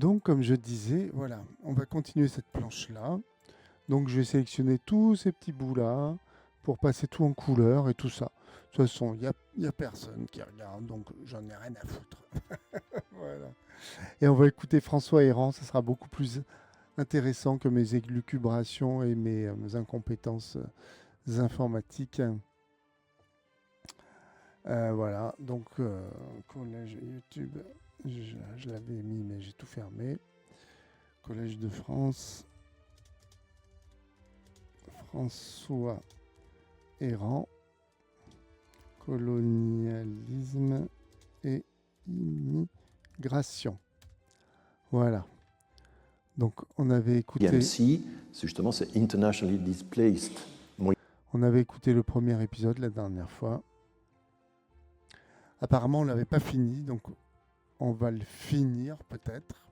Donc, comme je disais, voilà, on va continuer cette planche-là. Donc, je vais sélectionner tous ces petits bouts-là pour passer tout en couleur et tout ça. De toute façon, il y a personne qui regarde, donc j'en ai rien à foutre. Voilà. Et on va écouter François Héran, ça sera beaucoup plus intéressant que mes élucubrations et mes incompétences informatiques. Voilà, donc collège YouTube, je l'avais mis mais j'ai tout fermé. Collège de France, François Héran, colonialisme et immigration. Voilà. Donc on avait écouté. IMC, c'est Internationally Displaced. On avait écouté le premier épisode la dernière fois. Apparemment, on ne l'avait pas fini, donc on va le finir peut-être.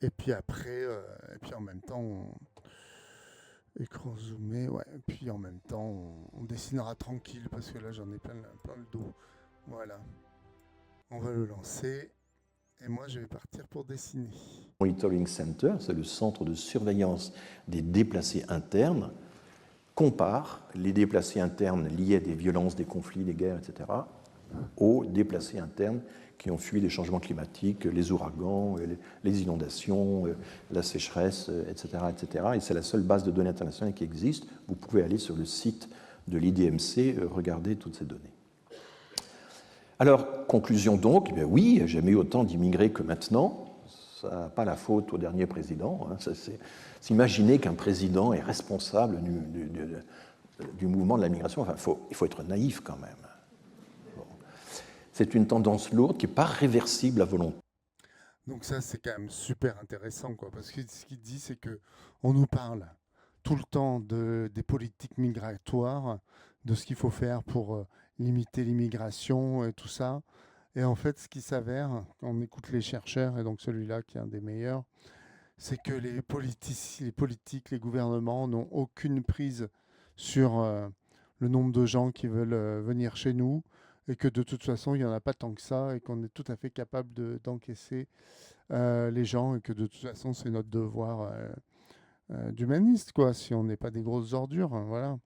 Et puis après, et puis en même temps, écran zoomé, ouais. Et puis en même temps, on dessinera tranquille parce que là, j'en ai plein le dos. Voilà. On va le lancer. Et moi, je vais partir pour dessiner. Monitoring Center, c'est le centre de surveillance des déplacés internes, compare les déplacés internes liés à des violences, des conflits, des guerres, etc., aux déplacés internes qui ont fui les changements climatiques, les ouragans, les inondations, la sécheresse, etc., etc. Et c'est la seule base de données internationale qui existe. Vous pouvez aller sur le site de l'IDMC, regarder toutes ces données. Alors, conclusion donc, eh bien oui, jamais eu autant d'immigrés que maintenant. Ça n'a pas la faute au dernier président. Hein. C'est s'imaginer qu'un président est responsable du mouvement de la migration. Enfin, il faut être naïf quand même. Bon. C'est une tendance lourde qui n'est pas réversible à volonté. Donc ça, c'est quand même super intéressant, quoi, parce que ce qu'il dit, c'est qu'on nous parle tout le temps des politiques migratoires, de ce qu'il faut faire pour limiter l'immigration et tout ça. Et en fait, ce qui s'avère, quand on écoute les chercheurs, et donc celui-là qui est un des meilleurs, c'est que les politiques, les gouvernements n'ont aucune prise sur le nombre de gens qui veulent venir chez nous, et que de toute façon, il n'y en a pas tant que ça, et qu'on est tout à fait capable d'encaisser les gens, et que de toute façon, c'est notre devoir d'humaniste, quoi, si on n'est pas des grosses ordures, hein, voilà.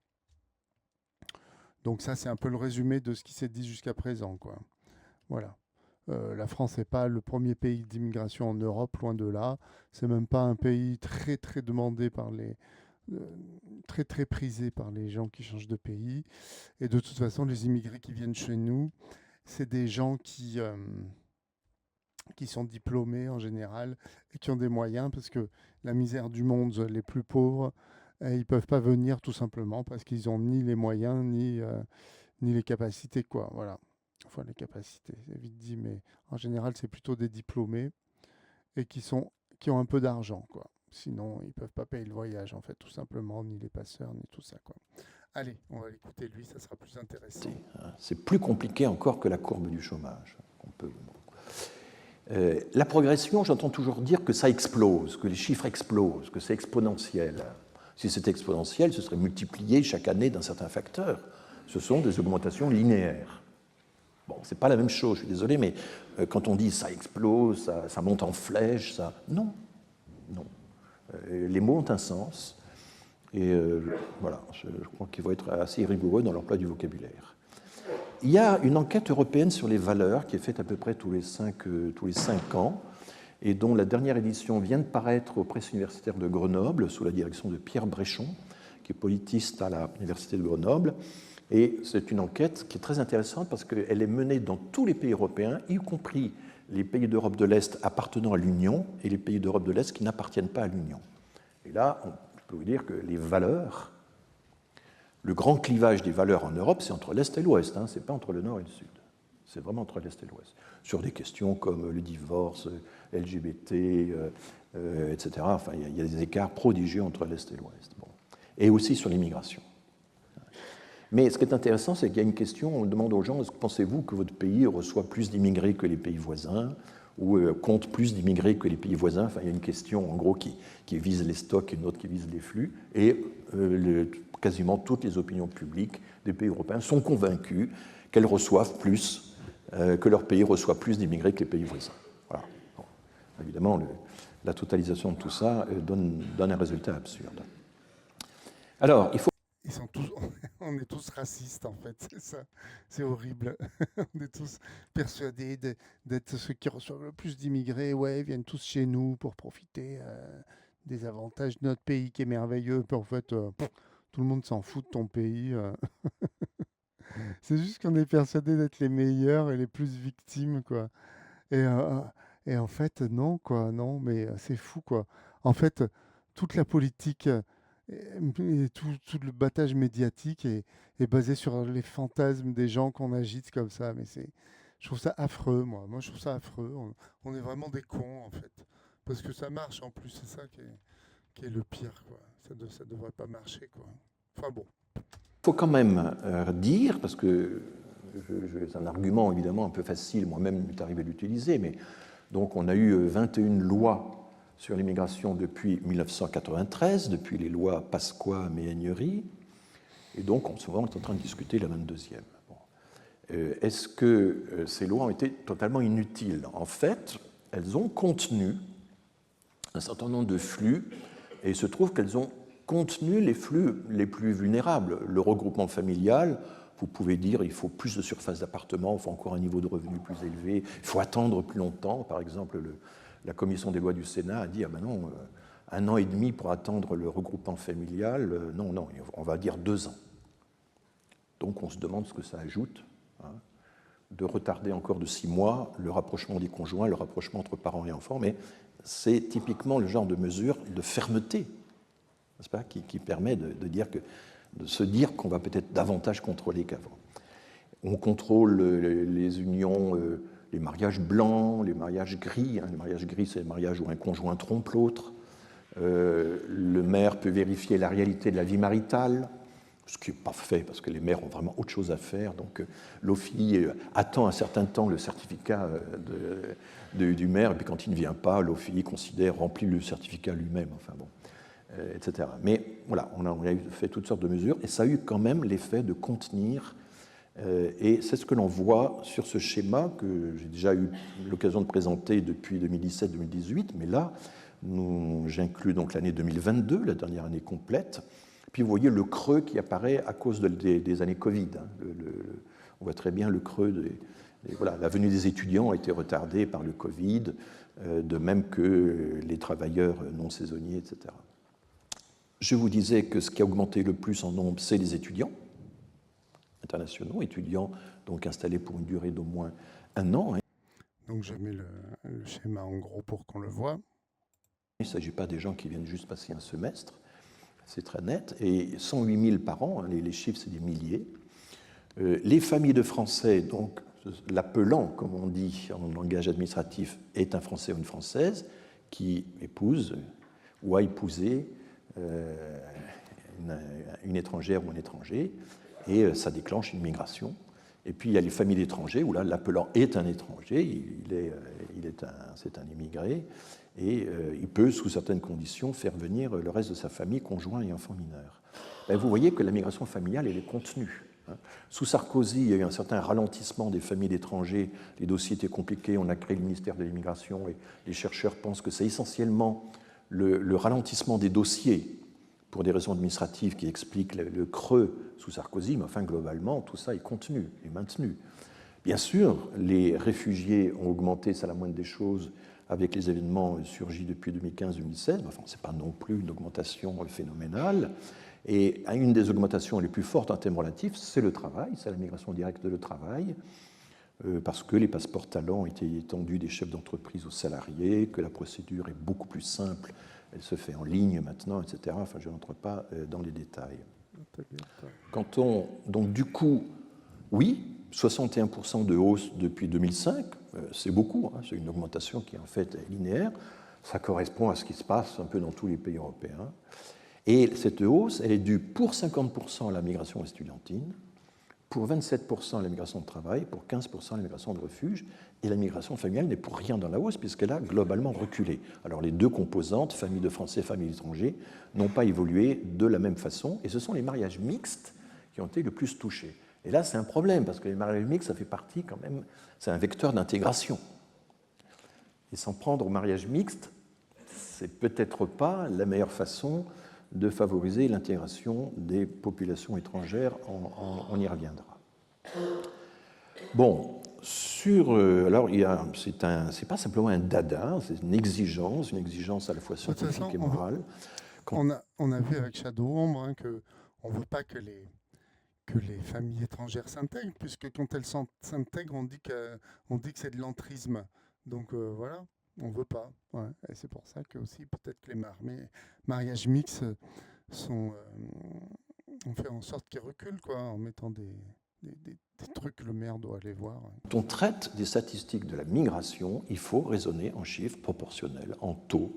Donc ça, c'est un peu le résumé de ce qui s'est dit jusqu'à présent, quoi. Voilà. La France n'est pas le premier pays d'immigration en Europe, loin de là. C'est même pas un pays très très demandé par très très prisé par les gens qui changent de pays. Et de toute façon, les immigrés qui viennent chez nous, c'est des gens qui sont diplômés en général et qui ont des moyens, parce que la misère du monde, les plus pauvres, ils peuvent pas venir tout simplement parce qu'ils ont ni les moyens ni les capacités, quoi. Voilà. Enfin, les capacités, c'est vite dit, mais en général, c'est plutôt des diplômés et qui ont un peu d'argent, quoi. Sinon, ils peuvent pas payer le voyage, en fait, tout simplement, ni les passeurs, ni tout ça, quoi. Allez, on va l'écouter, lui, ça sera plus intéressant. C'est plus compliqué encore que la courbe du chômage. La progression, j'entends toujours dire que ça explose, que les chiffres explosent, que c'est exponentiel. Si c'était exponentiel, ce serait multiplié chaque année d'un certain facteur. Ce sont des augmentations linéaires. Bon, ce n'est pas la même chose, je suis désolé, mais quand on dit ça explose, ça monte en flèche, ça... Non. Les mots ont un sens, et voilà, je crois qu'il faut être assez rigoureux dans l'emploi du vocabulaire. Il y a une enquête européenne sur les valeurs qui est faite à peu près tous les 5 ans, et dont la dernière édition vient de paraître aux presses universitaires de Grenoble, sous la direction de Pierre Bréchon, qui est politiste à l'université de Grenoble. Et c'est une enquête qui est très intéressante parce qu'elle est menée dans tous les pays européens, y compris les pays d'Europe de l'Est appartenant à l'Union et les pays d'Europe de l'Est qui n'appartiennent pas à l'Union. Et là, je peux vous dire que les valeurs, le grand clivage des valeurs en Europe, c'est entre l'Est et l'Ouest, hein, ce n'est pas entre le Nord et le Sud. C'est vraiment entre l'Est et l'Ouest. Sur des questions comme le divorce, LGBT, etc. Enfin, il y a des écarts prodigieux entre l'Est et l'Ouest. Bon. Et aussi sur l'immigration. Mais ce qui est intéressant, c'est qu'il y a une question, on demande aux gens, est-ce que pensez-vous que votre pays reçoit plus d'immigrés que les pays voisins, ou compte plus d'immigrés que les pays voisins? Enfin, il y a une question, en gros, qui vise les stocks et une autre qui vise les flux. Et quasiment toutes les opinions publiques des pays européens sont convaincues qu'elles reçoivent plus que leur pays reçoit plus d'immigrés que les pays voisins. Voilà. Bon. Évidemment, la totalisation de tout ça donne un résultat absurde. Alors, il faut... Ils sont tous, on est tous racistes en fait, c'est ça. C'est horrible. On est tous persuadés d'être ceux qui reçoivent le plus d'immigrés. Ouais, ils viennent tous chez nous pour profiter des avantages de notre pays qui est merveilleux. Puis en fait, tout le monde s'en fout de ton pays. C'est juste qu'on est persuadé d'être les meilleurs et les plus victimes, quoi. Et, euh, et en fait, non, quoi, non, mais c'est fou, quoi. En fait, toute la politique et tout le battage médiatique est basé sur les fantasmes des gens qu'on agite comme ça. Mais je trouve ça affreux, moi. Moi, je trouve ça affreux. On est vraiment des cons, en fait. Parce que ça marche, en plus, c'est ça qui est le pire, quoi. Ça devrait pas marcher, quoi. Enfin bon. Il faut quand même dire, parce que c'est un argument évidemment un peu facile, moi-même il m'est arrivé de l'utiliser, mais donc on a eu 21 lois sur l'immigration depuis 1993, depuis les lois Pasqua, Méhaignerie, et donc on est en train de discuter la 22e. Bon. Est-ce que ces lois ont été totalement inutiles? En fait, elles ont contenu un certain nombre de flux, et il se trouve qu'elles ont contenu les flux les plus vulnérables. Le regroupement familial, vous pouvez dire il faut plus de surface d'appartement, il faut encore un niveau de revenu plus élevé, il faut attendre plus longtemps. Par exemple, la commission des lois du Sénat a dit ah ben non, 1 an et demi pour attendre le regroupement familial, non, on va dire 2 ans. Donc on se demande ce que ça ajoute, hein, de retarder encore de 6 mois le rapprochement des conjoints, le rapprochement entre parents et enfants, mais c'est typiquement le genre de mesure de fermeté, n'est-ce pas, qui permet de se dire qu'on va peut-être davantage contrôler qu'avant. On contrôle les unions, les mariages blancs, les mariages gris. Les mariages gris, c'est le mariage où un conjoint trompe l'autre. Le maire peut vérifier la réalité de la vie maritale, ce qui n'est pas fait parce que les maires ont vraiment autre chose à faire. Donc l'OFI attend un certain temps le certificat du maire, et puis quand il ne vient pas, l'OFI remplit le certificat lui-même. Enfin bon. Etc. Mais voilà, on a fait toutes sortes de mesures et ça a eu quand même l'effet de contenir, et c'est ce que l'on voit sur ce schéma que j'ai déjà eu l'occasion de présenter depuis 2017-2018, mais là, j'inclus donc l'année 2022, la dernière année complète, puis vous voyez le creux qui apparaît à cause des années Covid. Hein. On voit très bien le creux. Voilà, la venue des étudiants a été retardée par le Covid, de même que les travailleurs non saisonniers, etc. Je vous disais que ce qui a augmenté le plus en nombre, c'est les étudiants internationaux, étudiants donc installés pour une durée d'au moins 1 an. Donc je mets le schéma en gros pour qu'on le voit. Il ne s'agit pas des gens qui viennent juste passer un semestre, c'est très net, et 108 000 par an, hein, les chiffres c'est des milliers. Les familles de Français, donc l'appelant, comme on dit en langage administratif, est un Français ou une Française qui épouse ou a épousé une étrangère ou un étranger, et ça déclenche une migration. Et puis il y a les familles d'étrangers, où là l'appelant est un étranger, c'est un immigré, et il peut, sous certaines conditions, faire venir le reste de sa famille, conjoint et enfants mineurs. Et vous voyez que la migration familiale, elle est contenue. Sous Sarkozy, il y a eu un certain ralentissement des familles d'étrangers, les dossiers étaient compliqués, on a créé le ministère de l'immigration, et les chercheurs pensent que c'est essentiellement le ralentissement des dossiers pour des raisons administratives qui expliquent le creux sous Sarkozy, mais enfin globalement tout ça est contenu et maintenu. Bien sûr, les réfugiés ont augmenté, c'est la moindre des choses, avec les événements surgis depuis 2015-2016, mais enfin ce n'est pas non plus une augmentation phénoménale. Et une des augmentations les plus fortes en termes relatifs, c'est le travail, c'est la migration directe de le travail, parce que les passeports talents ont été étendus des chefs d'entreprise aux salariés, que la procédure est beaucoup plus simple, elle se fait en ligne maintenant, etc. Enfin, je n'entre pas dans les détails. Donc du coup, oui, 61% de hausse depuis 2005, c'est beaucoup, hein, c'est une augmentation qui en fait est linéaire, ça correspond à ce qui se passe un peu dans tous les pays européens. Et cette hausse, elle est due pour 50% à la migration estudiantine, pour 27% à la migration de travail, pour 15% à la migration de refuge, et la migration familiale n'est pour rien dans la hausse puisqu'elle a globalement reculé. Alors les deux composantes, famille de Français, famille d'étrangers, n'ont pas évolué de la même façon, et ce sont les mariages mixtes qui ont été le plus touchés. Et là, c'est un problème, parce que les mariages mixtes, ça fait partie quand même, c'est un vecteur d'intégration. Et s'en prendre au mariage mixte, c'est peut-être pas la meilleure façon de favoriser l'intégration des populations étrangères, on y reviendra. Bon, alors c'est pas simplement un dada, c'est une exigence à la fois scientifique et morale. On a vu avec Shadow Ombre hein, qu'on ne veut pas que les familles étrangères s'intègrent, puisque quand elles s'intègrent, on dit que c'est de l'entrisme. Donc voilà, on ne veut pas. Ouais. Et c'est pour ça que aussi peut-être que les mariages mixtes on fait en sorte qu'ils reculent, quoi, en mettant des trucs que le maire doit aller voir. Quand on traite des statistiques de la migration, il faut raisonner en chiffres proportionnels, en taux.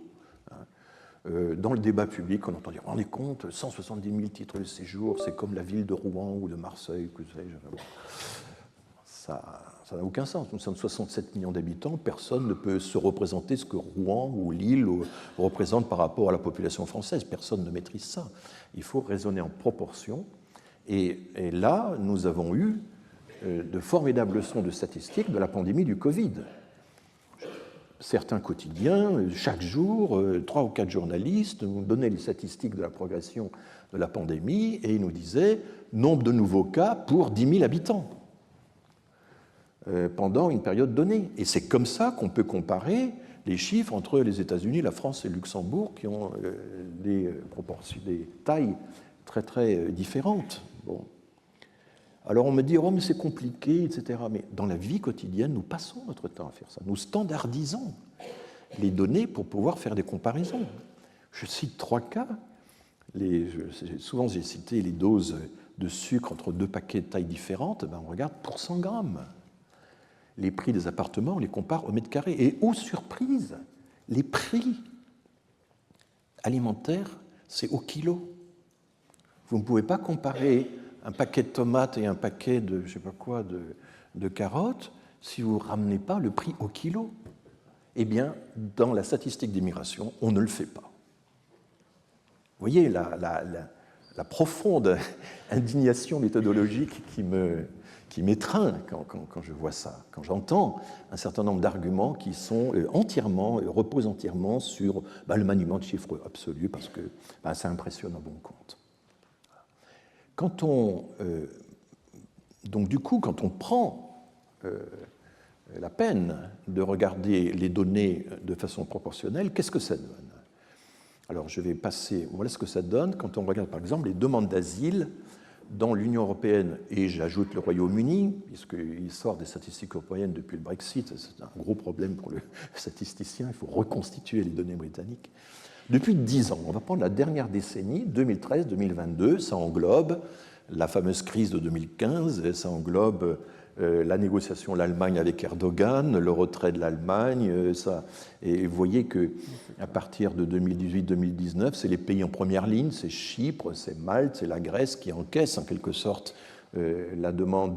Dans le débat public, on entend dire, rendez compte, 170 000 titres de séjour, c'est comme la ville de Rouen ou de Marseille, que sais-je. Ça n'a aucun sens. Nous sommes 67 millions d'habitants, personne ne peut se représenter ce que Rouen ou Lille représentent par rapport à la population française. Personne ne maîtrise ça. Il faut raisonner en proportion. Et là, nous avons eu de formidables leçons de statistiques de la pandémie du Covid. Certains quotidiens, chaque jour, 3 ou 4 journalistes nous donnaient les statistiques de la progression de la pandémie et ils nous disaient nombre de nouveaux cas pour 10 000 habitants pendant une période donnée. Et c'est comme ça qu'on peut comparer les chiffres entre les États-Unis, la France et le Luxembourg qui ont des tailles très très différentes. Bon. Alors on me dit, oh mais c'est compliqué, etc. Mais dans la vie quotidienne, nous passons notre temps à faire ça. Nous standardisons les données pour pouvoir faire des comparaisons. Je cite 3 cas. Souvent j'ai cité les doses de sucre entre 2 paquets de tailles différentes. Ben, on regarde pour 100 grammes. Les prix des appartements, on les compare au mètre carré. Et aux surprises, les prix alimentaires, c'est au kilo. Vous ne pouvez pas comparer un paquet de tomates et un paquet de, je sais pas quoi, de carottes, si vous ne ramenez pas le prix au kilo. Eh bien, dans la statistique d'immigration, on ne le fait pas. Vous voyez la profonde indignation méthodologique qui m'étreint quand je vois ça, quand j'entends un certain nombre d'arguments qui sont reposent entièrement sur le maniement de chiffres absolus, parce que ça impressionne à bon compte. Donc du coup, quand on prend la peine de regarder les données de façon proportionnelle, qu'est-ce que ça donne? Alors je vais passer, voilà ce que ça donne quand on regarde par exemple les demandes d'asile dans l'Union européenne, et j'ajoute le Royaume-Uni, puisqu'il sort des statistiques européennes depuis le Brexit, c'est un gros problème pour le statisticien, il faut reconstituer les données britanniques. Depuis 10 ans, on va prendre la dernière décennie, 2013-2022, ça englobe la fameuse crise de 2015, ça englobe la négociation de l'Allemagne avec Erdogan, le retrait de l'Allemagne, et vous voyez qu'à partir de 2018-2019, c'est les pays en première ligne, c'est Chypre, c'est Malte, c'est la Grèce qui encaissent en quelque sorte la demande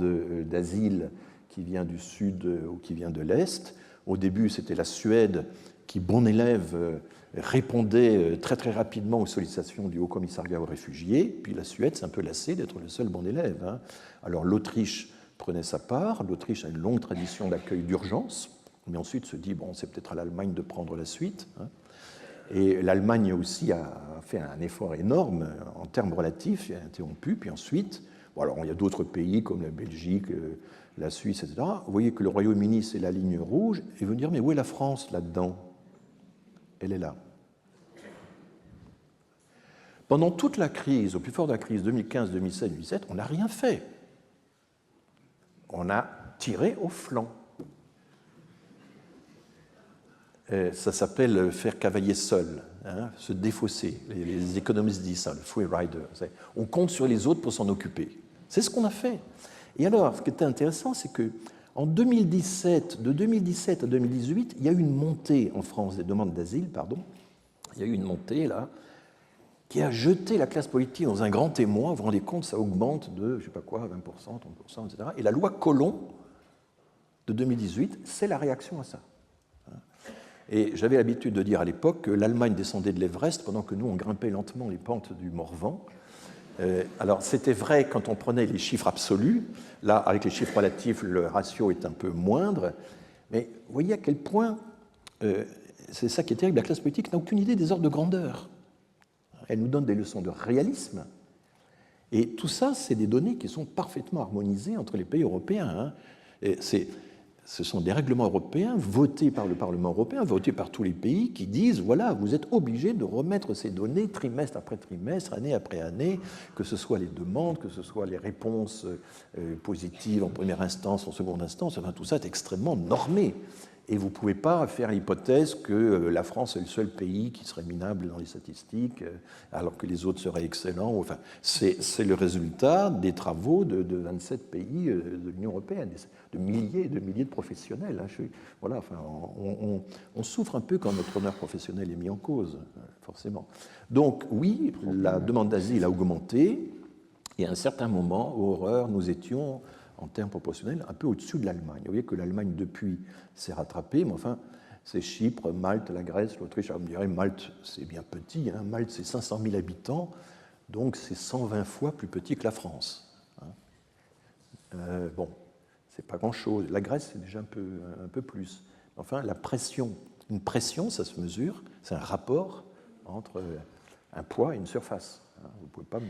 d'asile qui vient du sud ou qui vient de l'est. Au début, c'était la Suède qui, bon élève, répondait très très rapidement aux sollicitations du Haut-Commissariat aux réfugiés, puis la Suède s'est un peu lassée d'être le seul bon élève. Alors l'Autriche prenait sa part, l'Autriche a une longue tradition d'accueil d'urgence, mais ensuite se dit, bon, c'est peut-être à l'Allemagne de prendre la suite. Et l'Allemagne aussi a fait un effort énorme en termes relatifs, il a interrompu, puis ensuite, bon, alors il y a d'autres pays comme la Belgique, la Suisse, etc. Vous voyez que le Royaume-Uni, c'est la ligne rouge, et vous dire, mais où est la France là-dedans? Elle est là. Pendant toute la crise, au plus fort de la crise 2015, 2016, 2017, on n'a rien fait. On a tiré au flanc. Ça s'appelle faire cavalier seul, se défausser. Les économistes disent ça, le free rider. On compte sur les autres pour s'en occuper. C'est ce qu'on a fait. Et alors, ce qui était intéressant, c'est qu'en 2017, de 2017 à 2018, il y a eu une montée en France des demandes d'asile, il y a eu une montée là, qui a jeté la classe politique dans un grand émoi. Vous vous rendez compte, ça augmente de, je ne sais pas quoi, 20%, 30%, etc. Et la loi Collomb de 2018, c'est la réaction à ça. Et j'avais l'habitude de dire à l'époque que l'Allemagne descendait de l'Everest pendant que nous, on grimpait lentement les pentes du Morvan. Alors, c'était vrai quand on prenait les chiffres absolus. Là, avec les chiffres relatifs, le ratio est un peu moindre. Mais vous voyez à quel point, c'est ça qui est terrible, la classe politique n'a aucune idée des ordres de grandeur. Elle nous donne des leçons de réalisme. Et tout ça, c'est des données qui sont parfaitement harmonisées entre les pays européens. Ce sont des règlements européens votés par le Parlement européen, votés par tous les pays, qui disent, voilà, vous êtes obligés de remettre ces données trimestre après trimestre, année après année, que ce soit les demandes, que ce soit les réponses positives en première instance, en seconde instance, enfin, tout ça est extrêmement normé. Et vous ne pouvez pas faire l'hypothèse que la France est le seul pays qui serait minable dans les statistiques, alors que les autres seraient excellents. Enfin, c'est le résultat des travaux de 27 pays de l'Union européenne, de milliers et de milliers de professionnels. Voilà, enfin, on souffre un peu quand notre honneur professionnel est mis en cause, forcément. Donc oui, la demande d'asile a augmenté, et à un certain moment, horreur, nous étions en termes proportionnels, un peu au-dessus de l'Allemagne. Vous voyez que l'Allemagne, depuis, s'est rattrapée, mais enfin, c'est Chypre, Malte, la Grèce, l'Autriche. Alors, vous me direz, Malte, c'est bien petit. Hein. Malte, c'est 500 000 habitants, donc c'est 120 fois plus petit que la France. Hein. Bon, c'est pas grand-chose. La Grèce, c'est déjà un peu plus. Enfin, la pression, une pression, ça se mesure, c'est un rapport entre un poids et une surface. Hein. Vous ne pouvez pas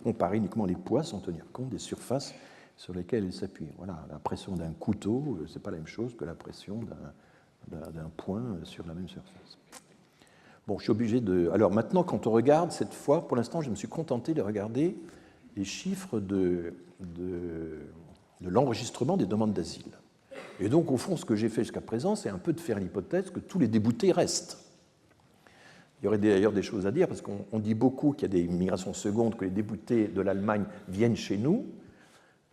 comparer uniquement les poids sans tenir compte des surfaces sur lesquelles il s'appuie. Voilà, la pression d'un couteau, ce n'est pas la même chose que la pression d'un point sur la même surface. Bon, je suis obligé de... Alors maintenant, quand on regarde, cette fois, pour l'instant, je me suis contenté de regarder les chiffres de l'enregistrement des demandes d'asile. Et donc, au fond, ce que j'ai fait jusqu'à présent, c'est un peu de faire l'hypothèse que tous les déboutés restent. Il y aurait d'ailleurs des choses à dire, parce qu'on dit beaucoup qu'il y a des migrations secondes, que les déboutés de l'Allemagne viennent chez nous,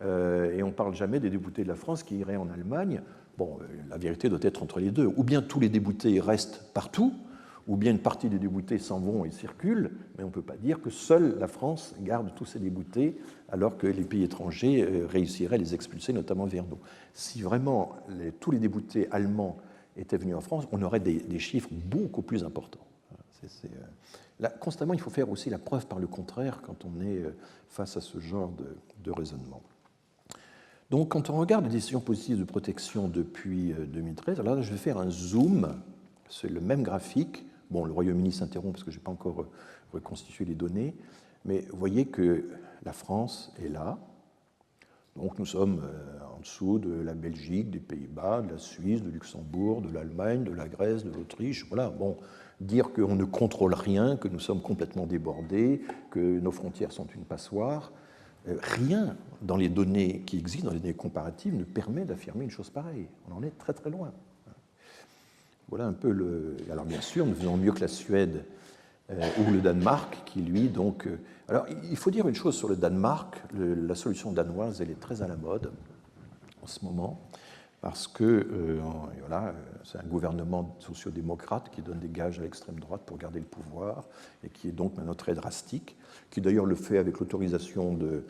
et on ne parle jamais des déboutés de la France qui iraient en Allemagne. Bon, la vérité doit être entre les deux. Ou bien tous les déboutés restent partout, ou bien une partie des déboutés s'en vont et circulent, mais on ne peut pas dire que seule la France garde tous ces déboutés, alors que les pays étrangers réussiraient à les expulser, notamment vers nous. Si vraiment tous les déboutés allemands étaient venus en France, on aurait des chiffres beaucoup plus importants. Là, constamment, il faut faire aussi la preuve par le contraire quand on est face à ce genre de raisonnement. Donc, quand on regarde les décisions positives de protection depuis 2013, alors là, je vais faire un zoom, c'est le même graphique. Bon, le Royaume-Uni s'interrompt parce que je n'ai pas encore reconstitué les données, mais vous voyez que la France est là. Donc, nous sommes en dessous de la Belgique, des Pays-Bas, de la Suisse, de Luxembourg, de l'Allemagne, de la Grèce, de l'Autriche. Voilà, bon, dire qu'on ne contrôle rien, que nous sommes complètement débordés, que nos frontières sont une passoire, rien dans les données qui existent, dans les données comparatives, ne permet d'affirmer une chose pareille. On en est très très loin. Voilà un peu le... Alors bien sûr, nous faisons mieux que la Suède ou le Danemark, qui lui, donc... Alors il faut dire une chose sur le Danemark, la solution danoise, elle est très à la mode en ce moment, parce que voilà, c'est un gouvernement sociodémocrate qui donne des gages à l'extrême droite pour garder le pouvoir, et qui est donc maintenant très drastique, qui d'ailleurs le fait avec l'autorisation de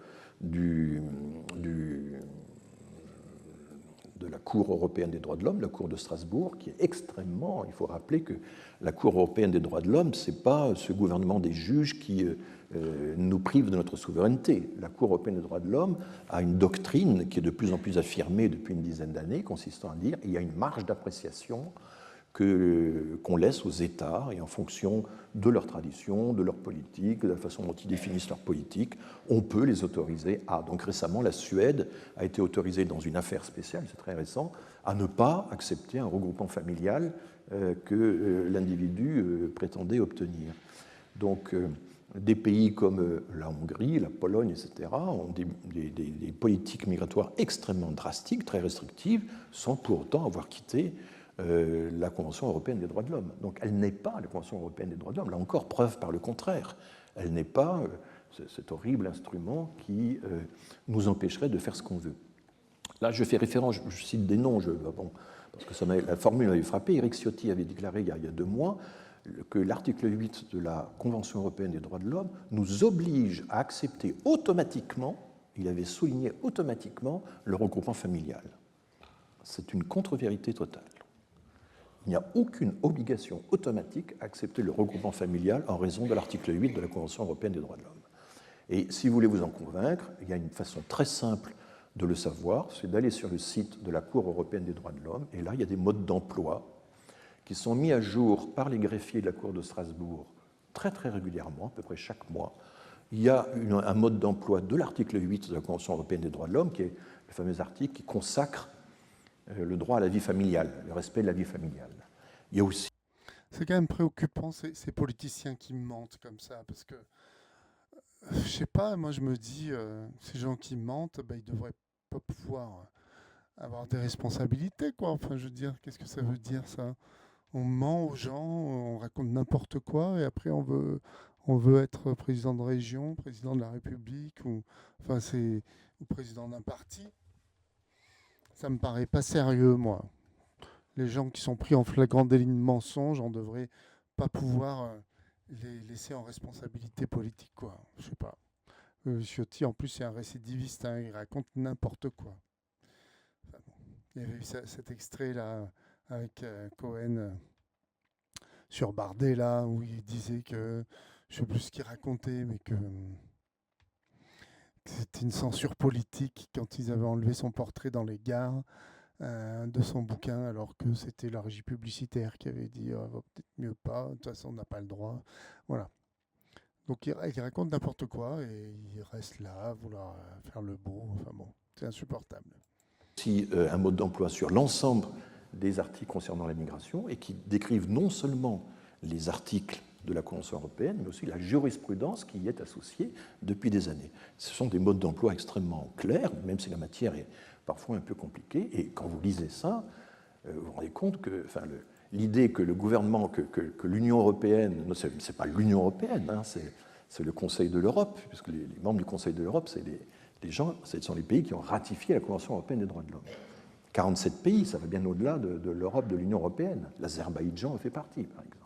la Cour européenne des droits de l'homme, la Cour de Strasbourg, qui est extrêmement... Il faut rappeler que la Cour européenne des droits de l'homme, ce n'est pas ce gouvernement des juges qui nous prive de notre souveraineté. La Cour européenne des droits de l'homme a une doctrine qui est de plus en plus affirmée depuis une dizaine d'années, consistant à dire qu'il y a une marge d'appréciation qu'on laisse aux États, et en fonction de leur tradition, de leur politique, de la façon dont ils définissent leur politique, on peut les autoriser à. Donc récemment, la Suède a été autorisée dans une affaire spéciale, c'est très récent, à ne pas accepter un regroupement familial que l'individu prétendait obtenir. Donc des pays comme la Hongrie, la Pologne, etc., ont des politiques migratoires extrêmement drastiques, très restrictives, sans pour autant avoir quitté la Convention européenne des droits de l'homme. Donc elle n'est pas la Convention européenne des droits de l'homme, là encore, preuve par le contraire. Elle n'est pas cet horrible instrument qui nous empêcherait de faire ce qu'on veut. Là, je fais référence, je cite des noms, bon, parce que la formule m'avait frappé. Éric Ciotti avait déclaré il y a 2 mois que l'article 8 de la Convention européenne des droits de l'homme nous oblige à accepter automatiquement, il avait souligné automatiquement, le regroupement familial. C'est une contre-vérité totale. Il n'y a aucune obligation automatique à accepter le regroupement familial en raison de l'article 8 de la Convention européenne des droits de l'homme. Et si vous voulez vous en convaincre, il y a une façon très simple de le savoir, c'est d'aller sur le site de la Cour européenne des droits de l'homme, et là, il y a des modes d'emploi qui sont mis à jour par les greffiers de la Cour de Strasbourg très très régulièrement, à peu près chaque mois. Il y a un mode d'emploi de l'article 8 de la Convention européenne des droits de l'homme, qui est le fameux article qui consacre le droit à la vie familiale, le respect de la vie familiale. Il y a aussi... C'est quand même préoccupant ces politiciens qui mentent comme ça, parce que je sais pas, moi je me dis, ces gens qui mentent, bah, ils devraient pas pouvoir avoir des responsabilités, quoi. Enfin, je veux dire, qu'est-ce que ça veut dire ça? On ment aux gens, on raconte n'importe quoi, et après on veut être président de région, président de la République, ou enfin ou président d'un parti. Ça me paraît pas sérieux, moi. Les gens qui sont pris en flagrant délit de mensonge, on devrait pas pouvoir les laisser en responsabilité politique, quoi. Je sais pas. Ciotti, en plus, c'est un récidiviste, hein, il raconte n'importe quoi. Enfin, bon. Il y avait eu cet extrait-là avec Cohen sur Bardet, là, où il disait que, je sais plus ce qu'il racontait, mais que c'était une censure politique quand ils avaient enlevé son portrait dans les gares de son bouquin, alors que c'était la régie publicitaire qui avait dit va peut-être mieux pas, de toute façon on n'a pas le droit. Voilà. Donc il raconte n'importe quoi et il reste là à vouloir faire le beau. Enfin bon, c'est insupportable. Aussi un mode d'emploi sur l'ensemble des articles concernant la migration et qui décrivent non seulement les articles de la Convention européenne, mais aussi la jurisprudence qui y est associée depuis des années. Ce sont des modes d'emploi extrêmement clairs, même si la matière est parfois un peu compliquée. Et quand vous lisez ça, vous vous rendez compte que l'idée que le gouvernement, que l'Union européenne, ce n'est pas l'Union européenne, hein, c'est le Conseil de l'Europe, puisque les membres du Conseil de l'Europe, ce sont les pays qui ont ratifié la Convention européenne des droits de l'homme. 47 pays, ça va bien au-delà de l'Europe, de l'Union européenne. L'Azerbaïdjan en fait partie, par exemple.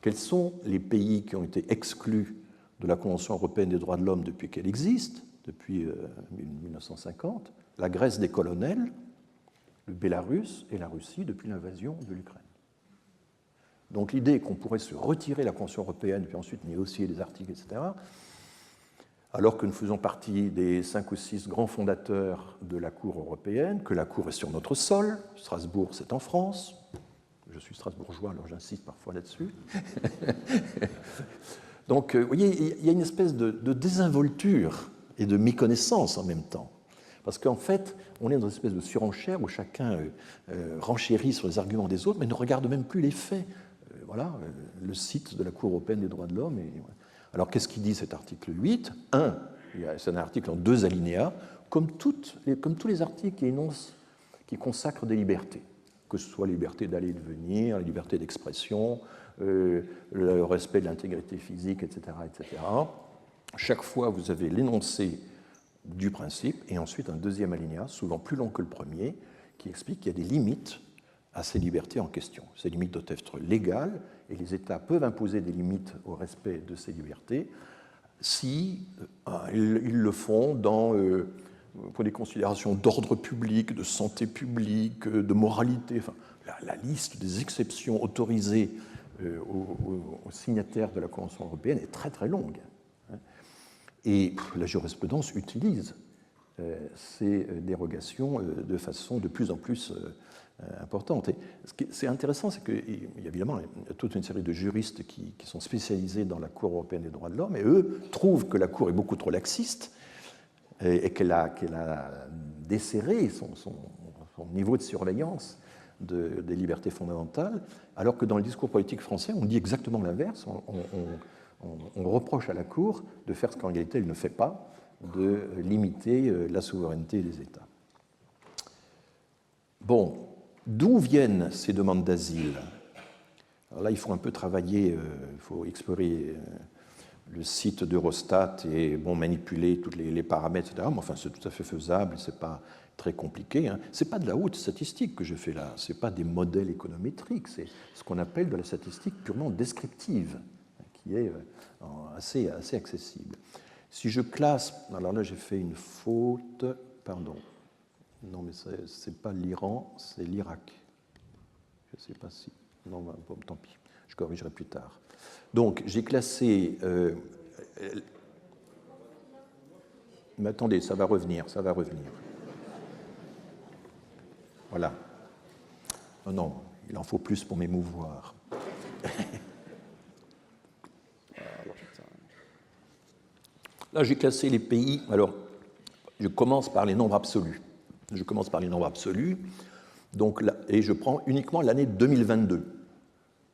Quels sont les pays qui ont été exclus de la Convention européenne des droits de l'homme depuis qu'elle existe, depuis 1950? La Grèce des colonels, le Bélarus et la Russie depuis l'invasion de l'Ukraine. Donc l'idée qu'on pourrait se retirer de la Convention européenne puis ensuite négocier des articles, etc., alors que nous faisons partie des 5 ou 6 grands fondateurs de la Cour européenne, que la Cour est sur notre sol, Strasbourg c'est en France, je suis strasbourgeois alors j'insiste parfois là-dessus. Donc vous voyez, il y a une espèce de désinvolture et de méconnaissance en même temps. Parce qu'en fait, on est dans une espèce de surenchère où chacun renchérit sur les arguments des autres, mais ne regarde même plus les faits. Voilà, le site de la Cour européenne des droits de l'homme. Alors, qu'est-ce qu'il dit cet article 8 ? C'est un article en 2 alinéas, comme tous les articles qui consacrent des libertés, que ce soit la liberté d'aller et de venir, la liberté d'expression, le respect de l'intégrité physique, etc., etc. Chaque fois, vous avez l'énoncé du principe, et ensuite un deuxième alinéa, souvent plus long que le premier, qui explique qu'il y a des limites à ces libertés en question. Ces limites doivent être légales, et les États peuvent imposer des limites au respect de ces libertés si ils le font pour des considérations d'ordre public, de santé publique, de moralité. Enfin, la liste des exceptions autorisées aux signataires de la Convention européenne est très très longue. Et la jurisprudence utilise ces dérogations de façon de plus en plus importante. Et ce qui est intéressant, c'est qu'il y a évidemment toute une série de juristes qui sont spécialisés dans la Cour européenne des droits de l'homme, et eux trouvent que la Cour est beaucoup trop laxiste et qu'elle a desserré son niveau de surveillance des libertés fondamentales, alors que dans le discours politique français, on dit exactement l'inverse. On reproche à la Cour de faire ce qu'en réalité elle ne fait pas, de limiter la souveraineté des États. Bon, d'où viennent ces demandes d'asile? Alors là, il faut un peu travailler, il faut explorer le site d'Eurostat et manipuler tous les paramètres, etc. Mais enfin, c'est tout à fait faisable, c'est pas très compliqué. Hein. C'est pas de la haute statistique que je fais là, c'est pas des modèles économétriques, c'est ce qu'on appelle de la statistique purement descriptive, qui est assez accessible. Si je classe, alors là j'ai fait une faute, pardon, non mais c'est pas l'Iran, c'est l'Irak. Je ne sais pas si, non, bon, tant pis, je corrigerai plus tard. Donc j'ai classé, Mais attendez, ça va revenir, ça va revenir. Voilà. Non, non, il en faut plus pour m'émouvoir. Là, j'ai classé les pays. Alors, je commence par les nombres absolus. Donc, et je prends uniquement l'année 2022.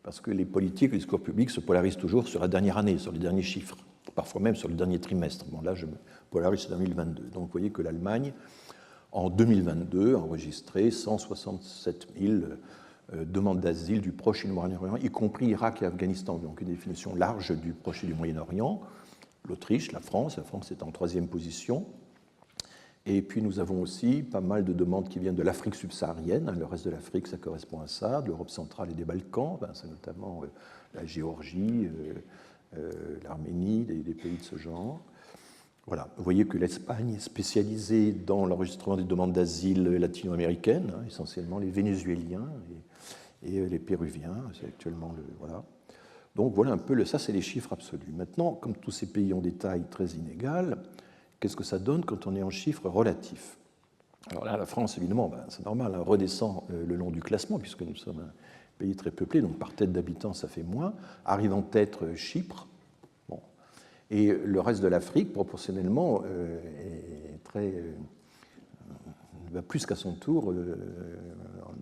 Parce que les politiques, le discours public se polarisent toujours sur la dernière année, sur les derniers chiffres, parfois même sur le dernier trimestre. Bon, là, je me polarise sur 2022. Donc, vous voyez que l'Allemagne, en 2022, a enregistré 167 000 demandes d'asile du Proche et du Moyen-Orient, y compris Irak et Afghanistan. Donc, une définition large du Proche et du Moyen-Orient. L'Autriche, la France est en troisième position. Et puis nous avons aussi pas mal de demandes qui viennent de l'Afrique subsaharienne. Le reste de l'Afrique, ça correspond à ça, de l'Europe centrale et des Balkans, c'est notamment la Géorgie, l'Arménie, des pays de ce genre. Voilà. Vous voyez que l'Espagne est spécialisée dans l'enregistrement des demandes d'asile latino-américaines, essentiellement les Vénézuéliens et les Péruviens, c'est actuellement le... Voilà. Donc voilà un peu, ça c'est les chiffres absolus. Maintenant, comme tous ces pays ont des tailles très inégales, qu'est-ce que ça donne quand on est en chiffres relatifs? Alors là, la France, évidemment, c'est normal, elle redescend le long du classement, puisque nous sommes un pays très peuplé, donc par tête d'habitants, ça fait moins. Arrive en tête Chypre. Bon. Et le reste de l'Afrique, proportionnellement, va plus qu'à son tour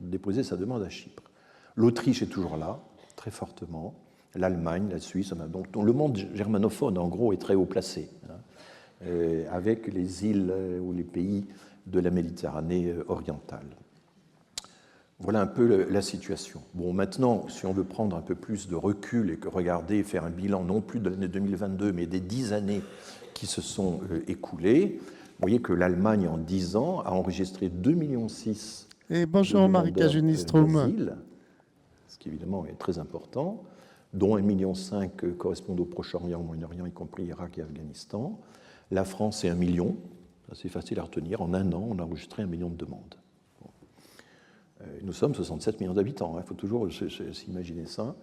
déposer sa demande à Chypre. L'Autriche est toujours là, très fortement. L'Allemagne, la Suisse, donc le monde germanophone, en gros, est très haut placé, avec les îles ou les pays de la Méditerranée orientale. Voilà un peu la situation. Bon, maintenant, si on veut prendre un peu plus de recul et que regarder, faire un bilan non plus de l'année 2022, mais des 10 années qui se sont écoulées, vous voyez que l'Allemagne, en 10 ans, a enregistré 2,6 millions et bonjour, de demandeurs d'asile, ce qui évidemment est très important, dont 1,5 million correspondent au Proche-Orient, au Moyen-Orient, y compris Irak et Afghanistan. La France, c'est 1 million. C'est facile à retenir. En un an, on a enregistré 1 million de demandes. Bon. Nous sommes 67 millions d'habitants. Il faut toujours s'imaginer ça.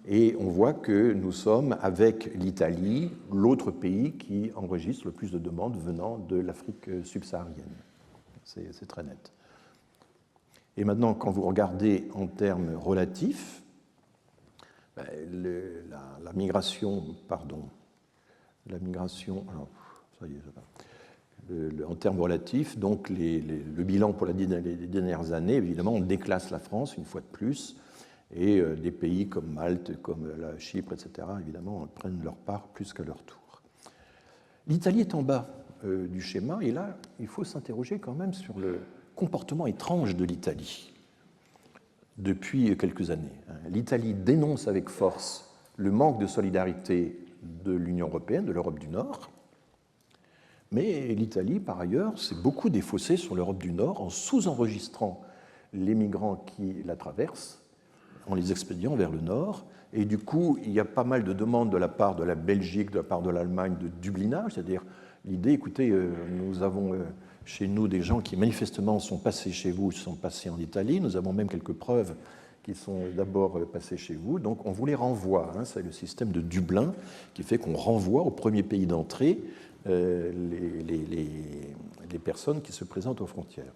Et on voit que nous sommes, avec l'Italie, l'autre pays qui enregistre le plus de demandes venant de l'Afrique subsaharienne. C'est très net. Et maintenant, quand vous regardez en termes relatifs, la migration, alors, ça y est, en termes relatifs, donc le bilan pour les dernières années, évidemment, on déclasse la France une fois de plus, et des pays comme Malte, comme la Chypre, etc., évidemment, prennent leur part plus qu'à leur tour. L'Italie est en bas du schéma, et là, il faut s'interroger quand même sur le comportement étrange de l'Italie depuis quelques années. L'Italie dénonce avec force le manque de solidarité de l'Union européenne, de l'Europe du Nord, mais l'Italie, par ailleurs, s'est beaucoup défaussée sur l'Europe du Nord en sous-enregistrant les migrants qui la traversent, en les expédiant vers le Nord. Et du coup, il y a pas mal de demandes de la part de la Belgique, de la part de l'Allemagne, de dublinage, c'est-à-dire l'idée, écoutez, nous avons chez nous des gens qui manifestement sont passés chez vous, sont passés en Italie, nous avons même quelques preuves qui sont d'abord passés chez vous, donc on vous les renvoie. C'est le système de Dublin qui fait qu'on renvoie au premier pays d'entrée les personnes qui se présentent aux frontières.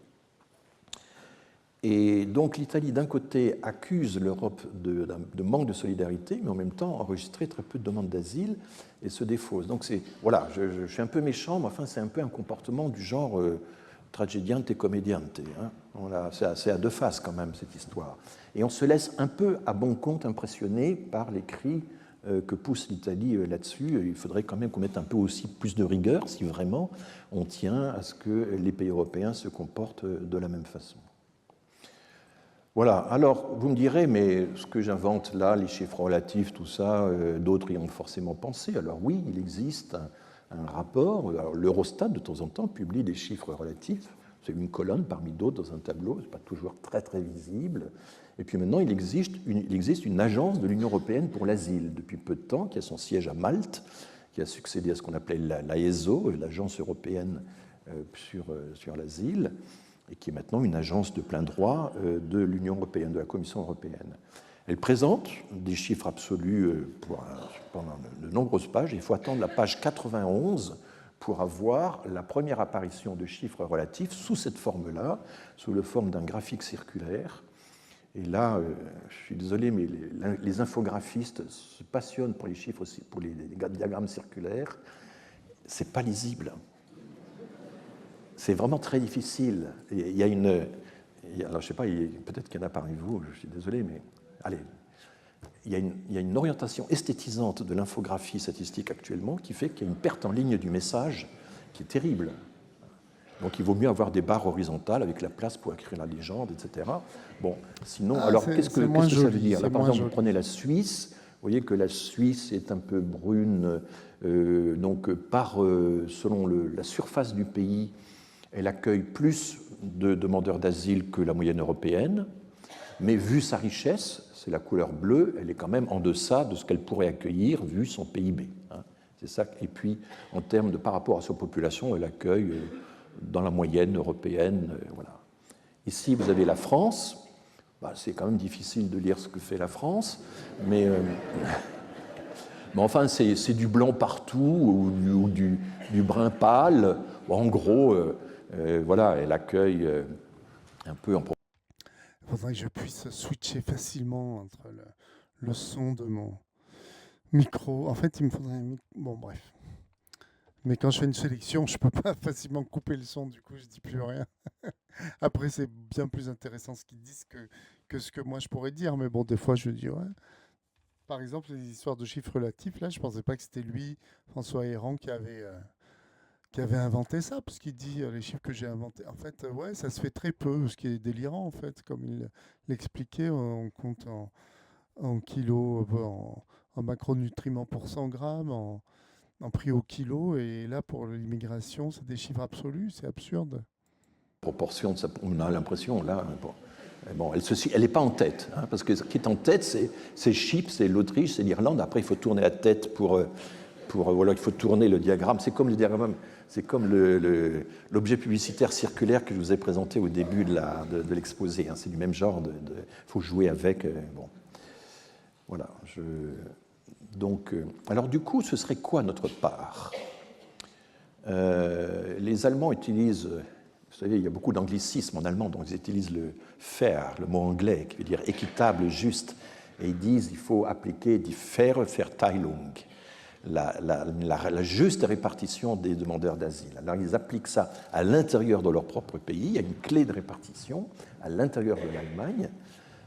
Et donc l'Italie, d'un côté, accuse l'Europe de manque de solidarité, mais en même temps enregistrer très peu de demandes d'asile et se défausse. Donc voilà, je suis un peu méchant, mais enfin c'est un peu un comportement du genre tragediante et commediante. Voilà, c'est à deux faces quand même cette histoire. Et on se laisse un peu à bon compte impressionner par les cris que pousse l'Italie là-dessus. Il faudrait quand même qu'on mette un peu aussi plus de rigueur si vraiment on tient à ce que les pays européens se comportent de la même façon. Voilà, alors vous me direz, mais ce que j'invente là, les chiffres relatifs, tout ça, d'autres y ont forcément pensé. Alors oui, il existe un rapport, l'Eurostat de temps en temps publie des chiffres relatifs, c'est une colonne parmi d'autres dans un tableau, ce n'est pas toujours très très visible. Et puis maintenant, il existe une agence de l'Union européenne pour l'asile depuis peu de temps, qui a son siège à Malte, qui a succédé à ce qu'on appelait l'AESO, l'Agence européenne sur l'asile, et qui est maintenant une agence de plein droit de l'Union européenne, de la Commission européenne. Elle présente des chiffres absolus pendant de nombreuses pages. Il faut attendre la page 91 pour avoir la première apparition de chiffres relatifs sous cette forme-là, sous la forme d'un graphique circulaire. Et là, je suis désolé, mais les infographistes se passionnent pour les chiffres, pour les diagrammes circulaires. C'est pas lisible. C'est vraiment très difficile. Il y a une... Alors, je sais pas, peut-être qu'il y en a parmi vous, je suis désolé, mais allez. Il y a une orientation esthétisante de l'infographie statistique actuellement qui fait qu'il y a une perte en ligne du message qui est terrible. Donc il vaut mieux avoir des barres horizontales avec la place pour écrire la légende, etc. Bon, sinon, alors qu'est-ce que ça veut dire? Là, par exemple, vous prenez la Suisse, vous voyez que la Suisse est un peu brune, donc selon la surface du pays, elle accueille plus de demandeurs d'asile que la moyenne européenne, mais vu sa richesse, c'est la couleur bleue, elle est quand même en deçà de ce qu'elle pourrait accueillir vu son PIB. Hein. C'est ça. Et puis, en termes de par rapport à sa population, elle accueille dans la moyenne européenne. Voilà. Ici, vous avez la France. Bah, c'est quand même difficile de lire ce que fait la France, mais enfin, c'est du blanc partout ou du brun pâle. Bon, en gros, voilà, elle accueille un peu en proportion. Il faudrait que je puisse switcher facilement entre le son de mon micro. En fait, il me faudrait un micro. Bon, bref. Mais quand je fais une sélection, je ne peux pas facilement couper le son, du coup, je ne dis plus rien. Après, c'est bien plus intéressant ce qu'ils disent que ce que moi je pourrais dire. Mais bon, des fois, je dis, ouais. Par exemple, les histoires de chiffres relatifs, là, je ne pensais pas que c'était lui, François Héran, qui avait inventé ça, parce qu'il dit les chiffres que j'ai inventés. En fait, ouais, ça se fait très peu, ce qui est délirant, en fait, comme il l'expliquait, on compte en kilos, en macronutriments pour 100 grammes, en prix au kilo, et là, pour l'immigration, c'est des chiffres absolus, c'est absurde. Proportion, on a l'impression, là, bon, elle n'est pas en tête, hein, parce que ce qui est en tête, c'est Chypre, c'est l'Autriche, c'est l'Irlande. Après, il faut tourner la tête voilà, il faut tourner le diagramme. C'est comme le diagramme, c'est comme l'objet publicitaire circulaire que je vous ai présenté au début de l'exposé. Hein, c'est du même genre. Il faut jouer avec. Bon, voilà. Donc, alors du coup, ce serait quoi notre part? Les Allemands utilisent, vous savez, il y a beaucoup d'anglicismes en allemand, donc ils utilisent le fair, le mot anglais, qui veut dire équitable, juste, et ils disent il faut appliquer die faire Verteilung, la juste répartition des demandeurs d'asile. Alors ils appliquent ça à l'intérieur de leur propre pays, il y a une clé de répartition à l'intérieur de l'Allemagne,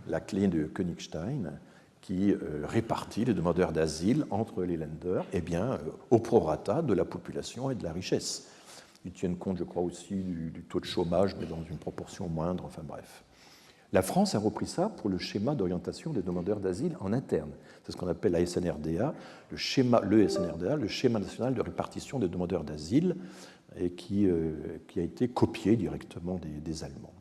la clé de Königstein, qui répartit les demandeurs d'asile entre les Länder, eh bien, au prorata de la population et de la richesse. Ils tiennent compte, je crois, aussi du taux de chômage, mais dans une proportion moindre, enfin bref. La France a repris ça pour le schéma d'orientation des demandeurs d'asile en interne. C'est ce qu'on appelle la SNRDA, le schéma national de répartition des demandeurs d'asile, et qui a été copié directement des Allemands.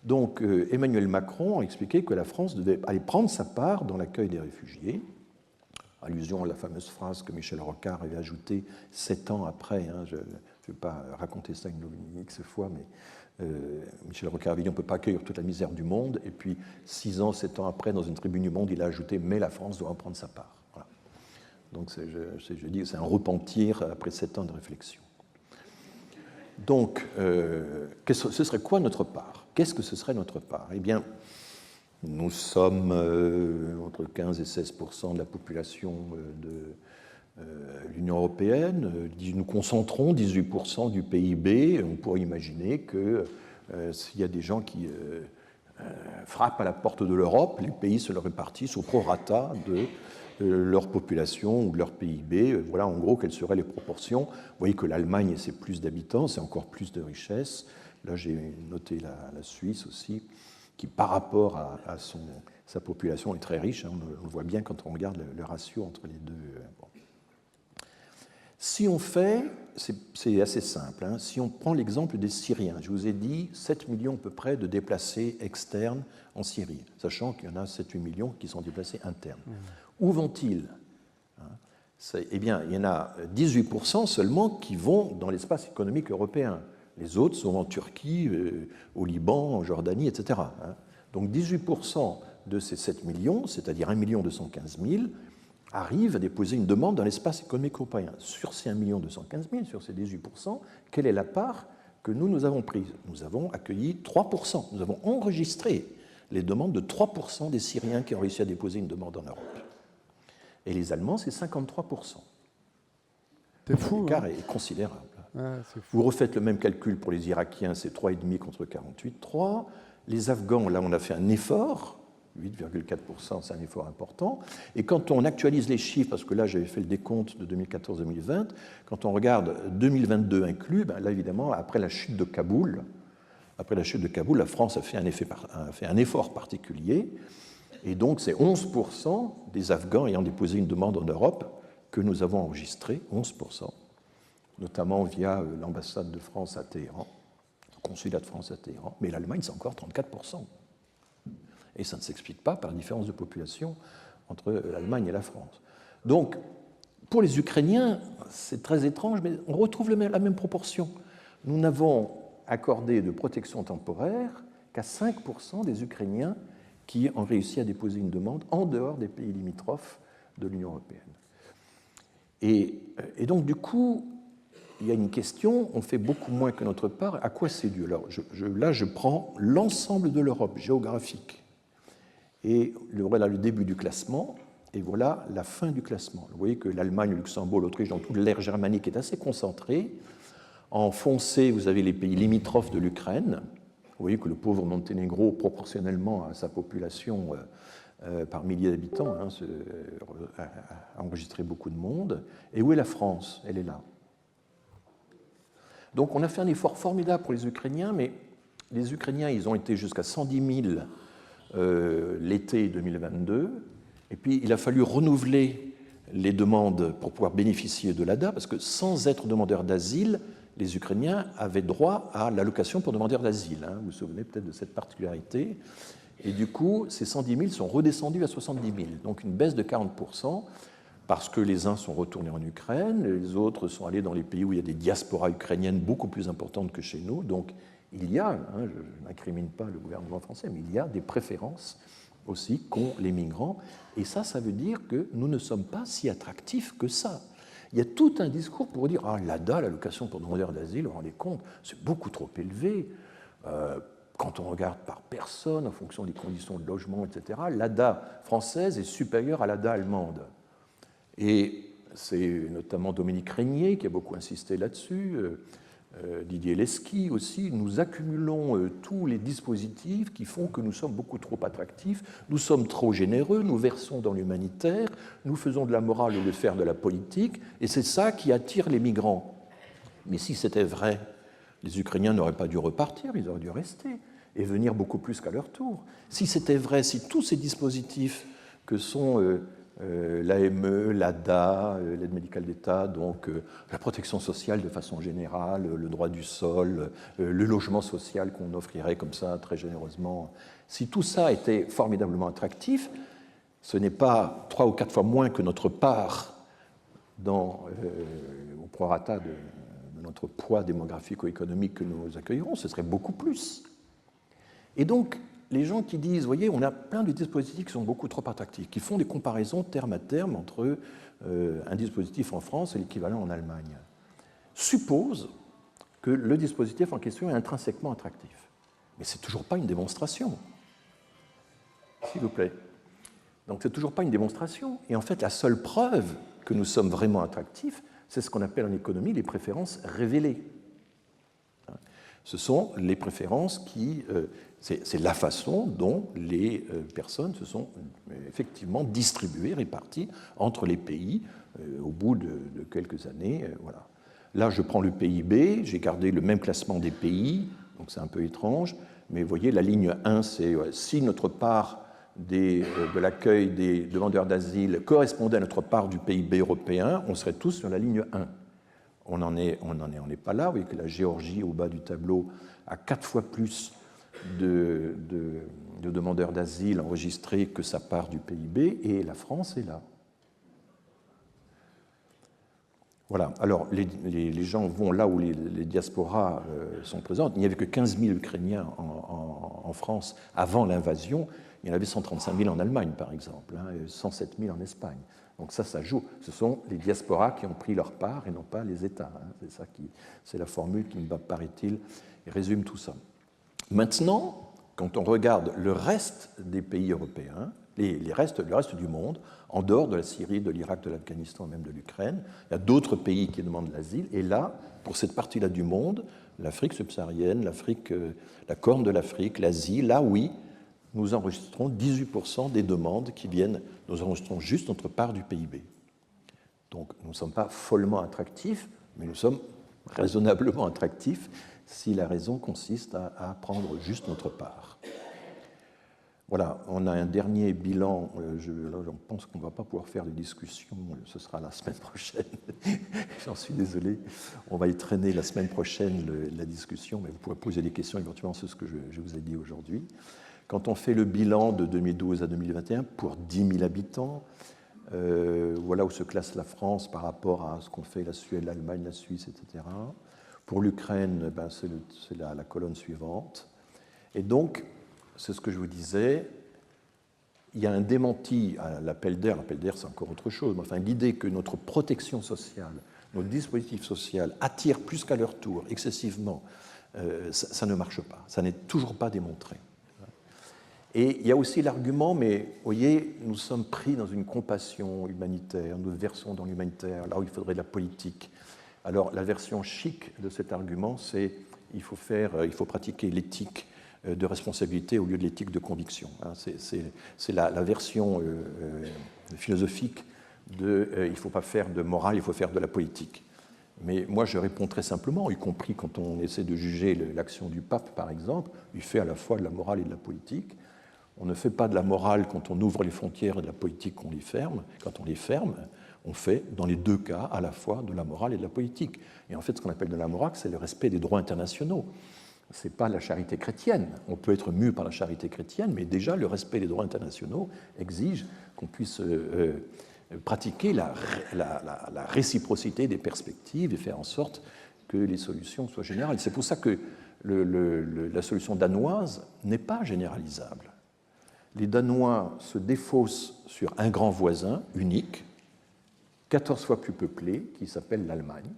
Donc Emmanuel Macron a expliqué que la France devait aller prendre sa part dans l'accueil des réfugiés, allusion à la fameuse phrase que Michel Rocard avait ajoutée 7 ans après, hein, je ne vais pas raconter ça une X fois, mais Michel Rocard avait dit on ne peut pas accueillir toute la misère du monde, et puis 6 ans, 7 ans après, dans une tribune du Monde, il a ajouté mais la France doit en prendre sa part. Voilà. Donc je dis c'est un repentir après 7 ans de réflexion. Donc, ce serait quoi notre part? Qu'est-ce que ce serait notre part? Eh bien, nous sommes entre 15 et 16% de la population de l'Union européenne. Nous concentrons 18% du PIB. On pourrait imaginer que s'il y a des gens qui frappent à la porte de l'Europe, les pays se le répartissent au prorata de leur population ou de leur PIB. Voilà en gros quelles seraient les proportions. Vous voyez que l'Allemagne, c'est plus d'habitants, c'est encore plus de richesses. Là, j'ai noté la Suisse aussi, qui par rapport à sa population est très riche. Hein, on le voit bien quand on regarde le ratio entre les deux. Bon. Si on fait, c'est assez simple, hein, si on prend l'exemple des Syriens, je vous ai dit 7 millions à peu près de déplacés externes en Syrie, sachant qu'il y en a 7-8 millions qui sont déplacés internes. Où vont-ils? Eh bien, il y en a 18% seulement qui vont dans l'espace économique européen. Les autres sont en Turquie, au Liban, en Jordanie, etc. Donc 18% de ces 7 millions, c'est-à-dire 1 215 000, arrivent à déposer une demande dans l'espace économique européen. Sur ces 1 215 000, sur ces 18%, quelle est la part que nous avons prise? Nous avons accueilli 3%. Nous avons enregistré les demandes de 3% des Syriens qui ont réussi à déposer une demande en Europe. Et les Allemands, c'est 53%. C'est fou. L'écart est considérable. Ouais, Vous refaites le même calcul pour les Irakiens, c'est 3,5 contre 48,3. Les Afghans, là, on a fait un effort. 8,4%, c'est un effort important. Et quand on actualise les chiffres, parce que là j'avais fait le décompte de 2014-2020, quand on regarde 2022 inclus, ben là évidemment, après la chute de Kaboul, la France a fait un effort particulier. Et donc c'est 11% des Afghans ayant déposé une demande en Europe que nous avons enregistré, 11%, notamment via l'ambassade de France à Téhéran, le consulat de France à Téhéran. Mais l'Allemagne, c'est encore 34%. Et ça ne s'explique pas par la différence de population entre l'Allemagne et la France. Donc, pour les Ukrainiens, c'est très étrange, mais on retrouve la même proportion. Nous n'avons accordé de protection temporaire qu'à 5% des Ukrainiens qui ont réussi à déposer une demande en dehors des pays limitrophes de l'Union européenne. Et donc, du coup, il y a une question, on fait beaucoup moins que notre part, à quoi c'est dû? Alors, là, je prends l'ensemble de l'Europe géographique. Et voilà le début du classement, et voilà la fin du classement. Vous voyez que l'Allemagne, le Luxembourg, l'Autriche, dans toute l'ère germanique est assez concentrée. En foncé, vous avez les pays limitrophes de l'Ukraine. Vous voyez que le pauvre Monténégro, proportionnellement à sa population par milliers d'habitants, a enregistré beaucoup de monde. Et où est la France? Elle est là. Donc on a fait un effort formidable pour les Ukrainiens, mais les Ukrainiens, ils ont été jusqu'à 110 000 l'été 2022, et puis il a fallu renouveler les demandes pour pouvoir bénéficier de l'ADA, parce que sans être demandeurs d'asile, les Ukrainiens avaient droit à l'allocation pour demandeurs d'asile. Vous vous souvenez peut-être de cette particularité. Et du coup, ces 110 000 sont redescendus à 70 000, donc une baisse de 40%, parce que les uns sont retournés en Ukraine, les autres sont allés dans les pays où il y a des diasporas ukrainiennes beaucoup plus importantes que chez nous. Donc il y a, je n'incrimine pas le gouvernement français, mais il y a des préférences aussi qu'ont les migrants. Et ça veut dire que nous ne sommes pas si attractifs que ça. Il y a tout un discours pour dire « Ah, l'ADA, l'allocation pour demandeurs d'asile, vous vous rendez compte, c'est beaucoup trop élevé. Quand on regarde par personne, en fonction des conditions de logement, etc., l'ADA française est supérieure à l'ADA allemande. » Et c'est notamment Dominique Régnier qui a beaucoup insisté là-dessus, Didier Lesky aussi. Nous accumulons tous les dispositifs qui font que nous sommes beaucoup trop attractifs, nous sommes trop généreux, nous versons dans l'humanitaire, nous faisons de la morale au lieu de faire de la politique, et c'est ça qui attire les migrants. Mais si c'était vrai, les Ukrainiens n'auraient pas dû repartir, ils auraient dû rester et venir beaucoup plus qu'à leur tour. Si c'était vrai, si tous ces dispositifs que sont l'AME, l'ADA, l'aide médicale d'État, donc la protection sociale de façon générale, le droit du sol, le logement social qu'on offrirait comme ça très généreusement. Si tout ça était formidablement attractif, ce n'est pas 3 ou 4 fois moins que notre part au prorata de notre poids démographico-économique que nous accueillerons, ce serait beaucoup plus. Et donc, les gens qui disent, vous voyez, on a plein de dispositifs qui sont beaucoup trop attractifs, qui font des comparaisons terme à terme entre un dispositif en France et l'équivalent en Allemagne, supposent que le dispositif en question est intrinsèquement attractif. Mais ce n'est toujours pas une démonstration. S'il vous plaît. Donc, ce n'est toujours pas une démonstration. Et en fait, la seule preuve que nous sommes vraiment attractifs, c'est ce qu'on appelle en économie les préférences révélées. Ce sont les préférences qui... c'est la façon dont les personnes se sont effectivement distribuées, réparties entre les pays au bout de quelques années. Voilà. Là, je prends le PIB, j'ai gardé le même classement des pays, donc c'est un peu étrange, mais vous voyez, la ligne 1, c'est si notre part de l'accueil des demandeurs d'asile correspondait à notre part du PIB européen, on serait tous sur la ligne 1. On n'en est pas là. Vous voyez que la Géorgie, au bas du tableau, a 4 fois plus de demandeurs d'asile enregistrés que sa part du PIB, et la France est là. Voilà. Alors, les gens vont là où les diasporas sont présentes. Il n'y avait que 15 000 Ukrainiens en France avant l'invasion. Il y en avait 135 000 en Allemagne, par exemple, et 107 000 en Espagne. Donc ça joue. Ce sont les diasporas qui ont pris leur part et non pas les États. C'est la formule qui, paraît-il, résume tout ça. Maintenant, quand on regarde le reste des pays européens, le reste du monde, en dehors de la Syrie, de l'Irak, de l'Afghanistan et même de l'Ukraine, il y a d'autres pays qui demandent l'asile. Et là, pour cette partie-là du monde, l'Afrique subsaharienne, l'Afrique, la Corne de l'Afrique, l'Asie, là oui, nous enregistrons 18% des demandes qui viennent, nous enregistrons juste notre part du PIB. Donc nous ne sommes pas follement attractifs, mais nous sommes raisonnablement attractifs si la raison consiste à prendre juste notre part. Voilà, on a un dernier bilan. Je pense qu'on ne va pas pouvoir faire de discussion, ce sera la semaine prochaine. J'en suis désolé. On va y traîner la semaine prochaine la discussion, mais vous pourrez poser des questions éventuellement sur ce que je vous ai dit aujourd'hui. Quand on fait le bilan de 2012 à 2021 pour 10 000 habitants, voilà où se classe la France par rapport à ce qu'ont fait la Suède, l'Allemagne, la Suisse, etc. Pour l'Ukraine, c'est la colonne suivante. Et donc, c'est ce que je vous disais, il y a un démenti à l'appel d'air. L'appel d'air, c'est encore autre chose. Mais enfin, l'idée que notre protection sociale, notre dispositif social attire plus qu'à leur tour excessivement, ça ne marche pas. Ça n'est toujours pas démontré. Et il y a aussi l'argument, mais vous voyez, nous sommes pris dans une compassion humanitaire, nous versons dans l'humanitaire, là où il faudrait de la politique. Alors, la version chic de cet argument, c'est il faut pratiquer l'éthique de responsabilité au lieu de l'éthique de conviction. C'est la version philosophique de il ne faut pas faire de morale, il faut faire de la politique. Mais moi, je réponds très simplement, y compris quand on essaie de juger l'action du pape, par exemple, il fait à la fois de la morale et de la politique. On ne fait pas de la morale quand on ouvre les frontières et de la politique quand on les ferme. Quand on les ferme, on fait, dans les deux cas, à la fois de la morale et de la politique. Et en fait, ce qu'on appelle de la morale, c'est le respect des droits internationaux. Ce n'est pas la charité chrétienne. On peut être mu par la charité chrétienne, mais déjà, le respect des droits internationaux exige qu'on puisse pratiquer la réciprocité des perspectives et faire en sorte que les solutions soient générales. C'est pour ça que la solution danoise n'est pas généralisable. Les Danois se défaussent sur un grand voisin unique, 14 fois plus peuplé, qui s'appelle l'Allemagne.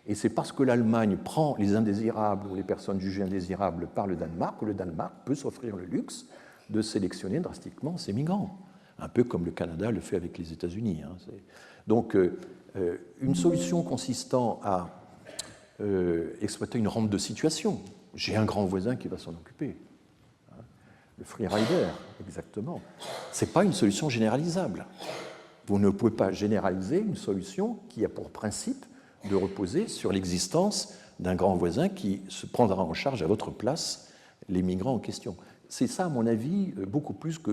Et c'est parce que l'Allemagne prend les indésirables ou les personnes jugées indésirables par le Danemark que le Danemark peut s'offrir le luxe de sélectionner drastiquement ses migrants, un peu comme le Canada le fait avec les États-Unis. Donc, une solution consistant à exploiter une rampe de situation. J'ai un grand voisin qui va s'en occuper. Le free rider, exactement. Ce n'est pas une solution généralisable. Vous ne pouvez pas généraliser une solution qui a pour principe de reposer sur l'existence d'un grand voisin qui se prendra en charge à votre place les migrants en question. C'est ça, à mon avis, beaucoup plus que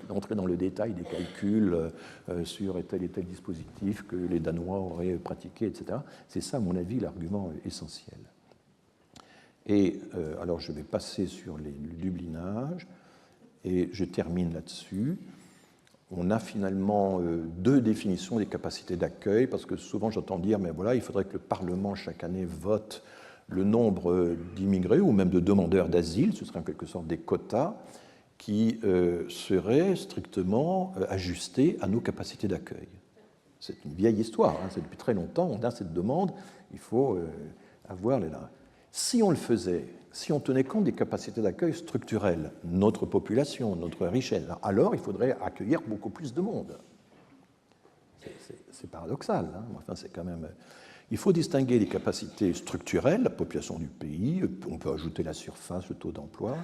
d'entrer dans le détail des calculs sur tel et tel dispositif que les Danois auraient pratiqué, etc. C'est ça, à mon avis, l'argument essentiel. Et alors, je vais passer sur le dublinage, et je termine là-dessus. On a finalement deux définitions des capacités d'accueil, parce que souvent j'entends dire, mais voilà, il faudrait que le Parlement chaque année vote le nombre d'immigrés ou même de demandeurs d'asile, ce serait en quelque sorte des quotas qui seraient strictement ajustés à nos capacités d'accueil. C'est une vieille histoire, c'est depuis très longtemps, on a cette demande, il faut avoir les là. Si on le faisait, si on tenait compte des capacités d'accueil structurelles, notre population, notre richesse, alors il faudrait accueillir beaucoup plus de monde. C'est paradoxal, enfin c'est quand même... Il faut distinguer les capacités structurelles, la population du pays, on peut ajouter la surface, le taux d'emploi,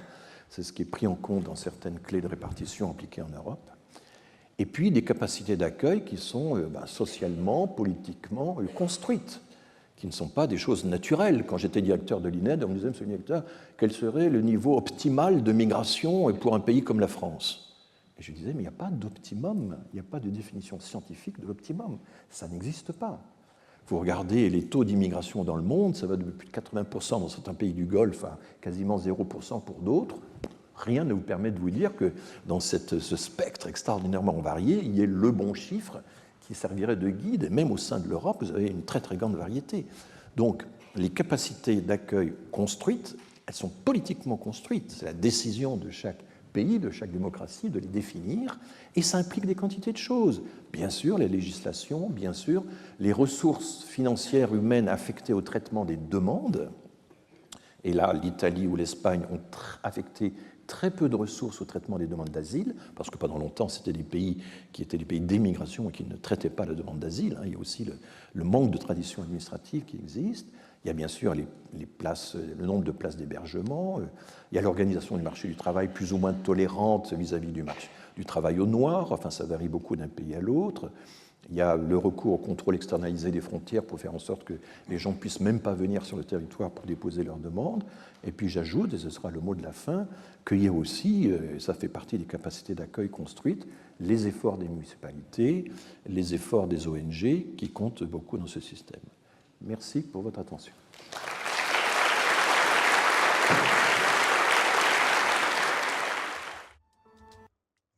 c'est ce qui est pris en compte dans certaines clés de répartition appliquées en Europe, et puis des capacités d'accueil qui sont socialement, politiquement construites, qui ne sont pas des choses naturelles. Quand j'étais directeur de l'INED, on me disait, monsieur le directeur, quel serait le niveau optimal de migration pour un pays comme la France? Et je disais, mais il n'y a pas d'optimum, il n'y a pas de définition scientifique de l'optimum, ça n'existe pas. Vous regardez les taux d'immigration dans le monde, ça va de plus de 80% dans certains pays du Golfe à quasiment 0% pour d'autres. Rien ne vous permet de vous dire que dans ce spectre extraordinairement varié, il y ait le bon chiffre qui servirait de guide, et même au sein de l'Europe, vous avez une très très grande variété. Donc, les capacités d'accueil construites, elles sont politiquement construites. C'est la décision de chaque pays, de chaque démocratie, de les définir, et ça implique des quantités de choses. Bien sûr, les législations, bien sûr, les ressources financières humaines affectées au traitement des demandes, et là, l'Italie ou l'Espagne ont affecté très peu de ressources au traitement des demandes d'asile, parce que pendant longtemps, c'était des pays qui étaient des pays d'émigration et qui ne traitaient pas la demande d'asile. Il y a aussi le manque de tradition administrative qui existe. Il y a bien sûr le nombre de places d'hébergement. Il y a l'organisation du marché du travail plus ou moins tolérante vis-à-vis du travail au noir. Enfin, ça varie beaucoup d'un pays à l'autre. Il y a le recours au contrôle externalisé des frontières pour faire en sorte que les gens ne puissent même pas venir sur le territoire pour déposer leurs demandes. Et puis j'ajoute, et ce sera le mot de la fin, qu'il y a aussi, et ça fait partie des capacités d'accueil construites, les efforts des municipalités, les efforts des ONG qui comptent beaucoup dans ce système. Merci pour votre attention.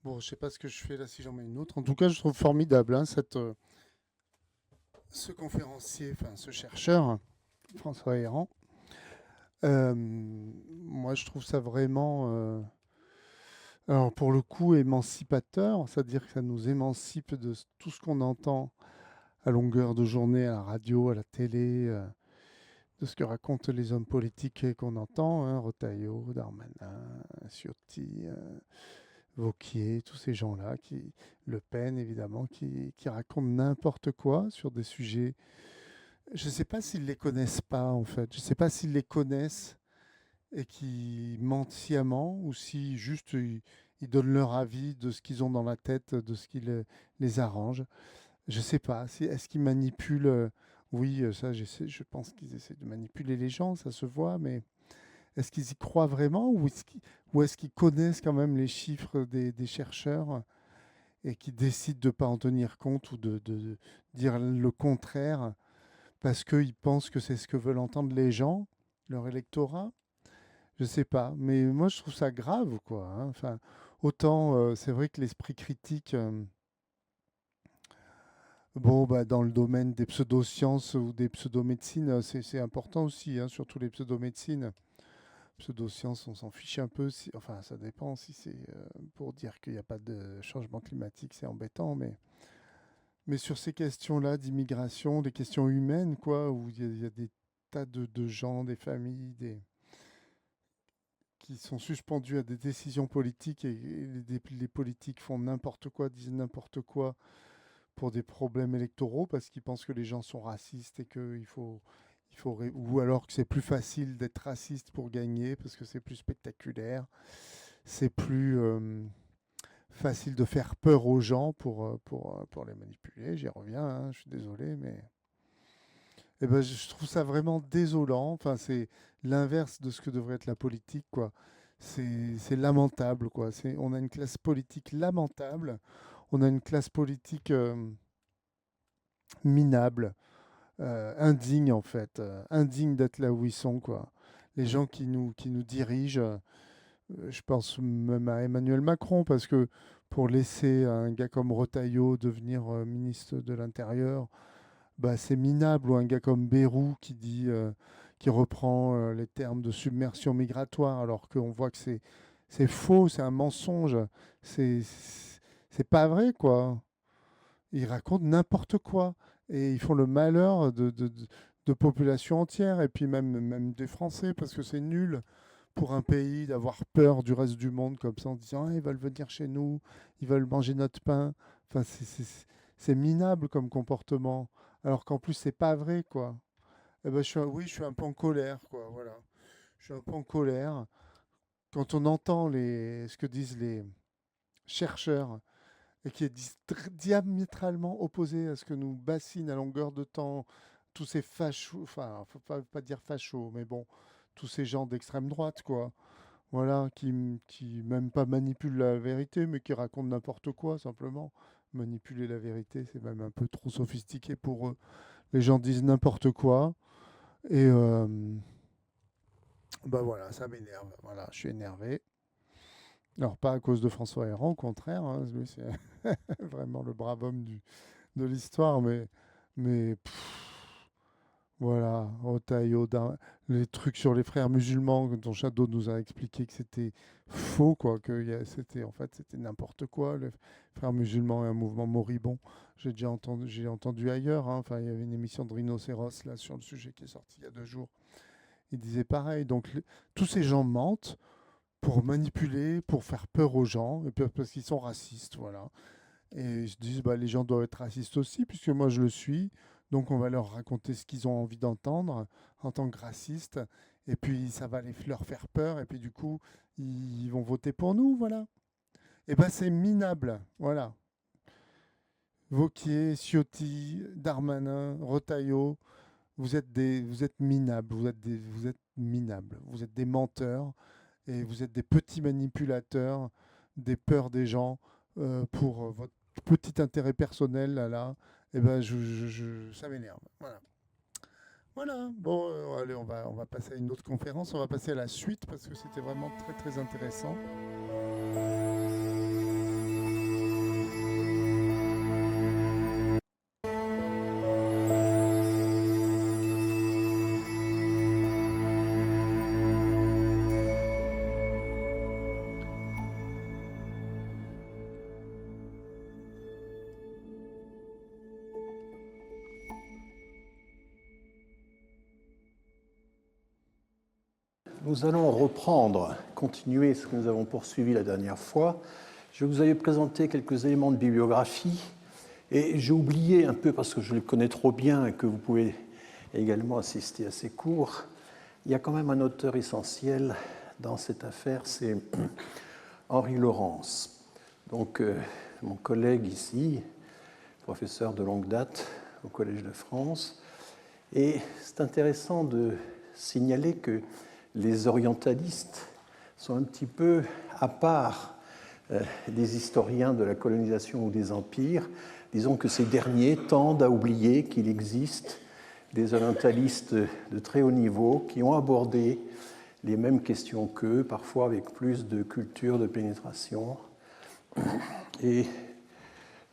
Bon, je sais pas ce que je fais là, si j'en mets une autre. En tout cas, je trouve formidable hein, ce conférencier, enfin ce chercheur, François Héran. Moi, je trouve ça vraiment, alors pour le coup, émancipateur, c'est-à-dire que ça nous émancipe de tout ce qu'on entend à longueur de journée à la radio, à la télé, de ce que racontent les hommes politiques qu'on entend, hein, Retailleau, Darmanin, Ciotti, Wauquiez, tous ces gens-là, Le Pen évidemment, qui racontent n'importe quoi sur des sujets. Je ne sais pas s'ils les connaissent pas en fait. Je ne sais pas s'ils les connaissent et qui mentent sciemment ou si juste ils donnent leur avis de ce qu'ils ont dans la tête, de ce qui les arrange. Je ne sais pas. Est-ce qu'ils manipulent Oui, ça, je pense qu'ils essaient de manipuler les gens, ça se voit, mais est-ce qu'ils y croient vraiment ou est-ce qu'ils connaissent quand même les chiffres des chercheurs et qui décident de ne pas en tenir compte ou de dire le contraire parce qu'ils pensent que c'est ce que veulent entendre les gens, leur électorat? Je sais pas, mais moi je trouve ça grave, quoi. Hein. Enfin, autant c'est vrai que l'esprit critique, bon, bah, dans le domaine des pseudosciences ou des pseudomédecines, c'est important aussi, hein, surtout les pseudomédecines. Pseudosciences, on s'en fiche un peu. Enfin, ça dépend si c'est pour dire qu'il n'y a pas de changement climatique, c'est embêtant, mais sur ces questions-là d'immigration, des questions humaines, quoi, où il y a des tas de gens, des familles, qui sont suspendus à des décisions politiques et les politiques font n'importe quoi, disent n'importe quoi pour des problèmes électoraux parce qu'ils pensent que les gens sont racistes et ou alors que c'est plus facile d'être raciste pour gagner parce que c'est plus spectaculaire, c'est plus facile de faire peur aux gens pour les manipuler. J'y reviens, hein, je suis désolé, mais eh ben, je trouve ça vraiment désolant. Enfin, c'est l'inverse de ce que devrait être la politique, quoi. C'est lamentable, quoi. On a une classe politique lamentable. On a une classe politique minable, indigne, en fait. Indigne d'être là où ils sont, quoi. Les gens qui nous dirigent, je pense même à Emmanuel Macron, parce que pour laisser un gars comme Retailleau devenir ministre de l'Intérieur, bah, c'est minable, ou un gars comme Bayrou qui reprend les termes de submersion migratoire, alors qu'on voit que c'est faux, c'est un mensonge, c'est pas vrai, quoi. Ils racontent n'importe quoi et ils font le malheur de populations entières et puis même des Français parce que c'est nul pour un pays d'avoir peur du reste du monde comme ça en disant ah, ils veulent venir chez nous, ils veulent manger notre pain. Enfin, c'est minable comme comportement. Alors qu'en plus, c'est pas vrai, quoi. Eh ben, oui, je suis un peu en colère, quoi. Voilà. Je suis un peu en colère. Quand on entend ce que disent les chercheurs et qui est diamétralement opposé à ce que nous bassinent à longueur de temps tous ces fachos, enfin, faut pas dire fachos, mais bon, tous ces gens d'extrême droite, quoi. Voilà, qui même pas manipulent la vérité, mais qui racontent n'importe quoi, simplement. Manipuler la vérité, c'est même un peu trop sophistiqué pour eux. Les gens disent n'importe quoi, et bah voilà, ça m'énerve. Voilà, je suis énervé. Alors, pas à cause de François Héran, au contraire, hein, lui, c'est vraiment le brave homme de l'histoire, mais Voilà, Otaïo, les trucs sur les frères musulmans dont Shadow nous a expliqué que c'était faux, quoi, c'était en fait c'était n'importe quoi. Les frères musulmans et un mouvement moribond. J'ai entendu ailleurs. Hein, enfin, il y avait une émission de Rhinocéros là sur le sujet qui est sortie il y a 2 jours. Il disait pareil. Donc tous ces gens mentent pour manipuler, pour faire peur aux gens, et puis parce qu'ils sont racistes, voilà. Et ils se disent, bah, les gens doivent être racistes aussi, puisque moi je le suis. Donc on va leur raconter ce qu'ils ont envie d'entendre en tant que racistes. Et puis ça va leur faire peur. Et puis du coup, ils vont voter pour nous, voilà. Et ben c'est minable, voilà. Wauquiez, Ciotti, Darmanin, Retailleau, vous êtes minables, vous êtes minables. Vous êtes des menteurs et vous êtes des petits manipulateurs des peurs des gens pour votre petit intérêt personnel là, et ben ça m'énerve. Voilà. Voilà. Bon, allez, on va passer à une autre conférence. On va passer à la suite parce que c'était vraiment très très intéressant. Nous allons reprendre, continuer ce que nous avons poursuivi la dernière fois. Je vous avais présenté quelques éléments de bibliographie et j'ai oublié un peu, parce que je le connais trop bien et que vous pouvez également assister à ces cours, il y a quand même un auteur essentiel dans cette affaire, c'est Henri Laurens. Donc, mon collègue ici, professeur de longue date au Collège de France. Et c'est intéressant de signaler que les orientalistes sont un petit peu à part des historiens de la colonisation ou des empires. Disons que ces derniers tendent à oublier qu'il existe des orientalistes de très haut niveau qui ont abordé les mêmes questions qu'eux, parfois avec plus de culture, de pénétration. Et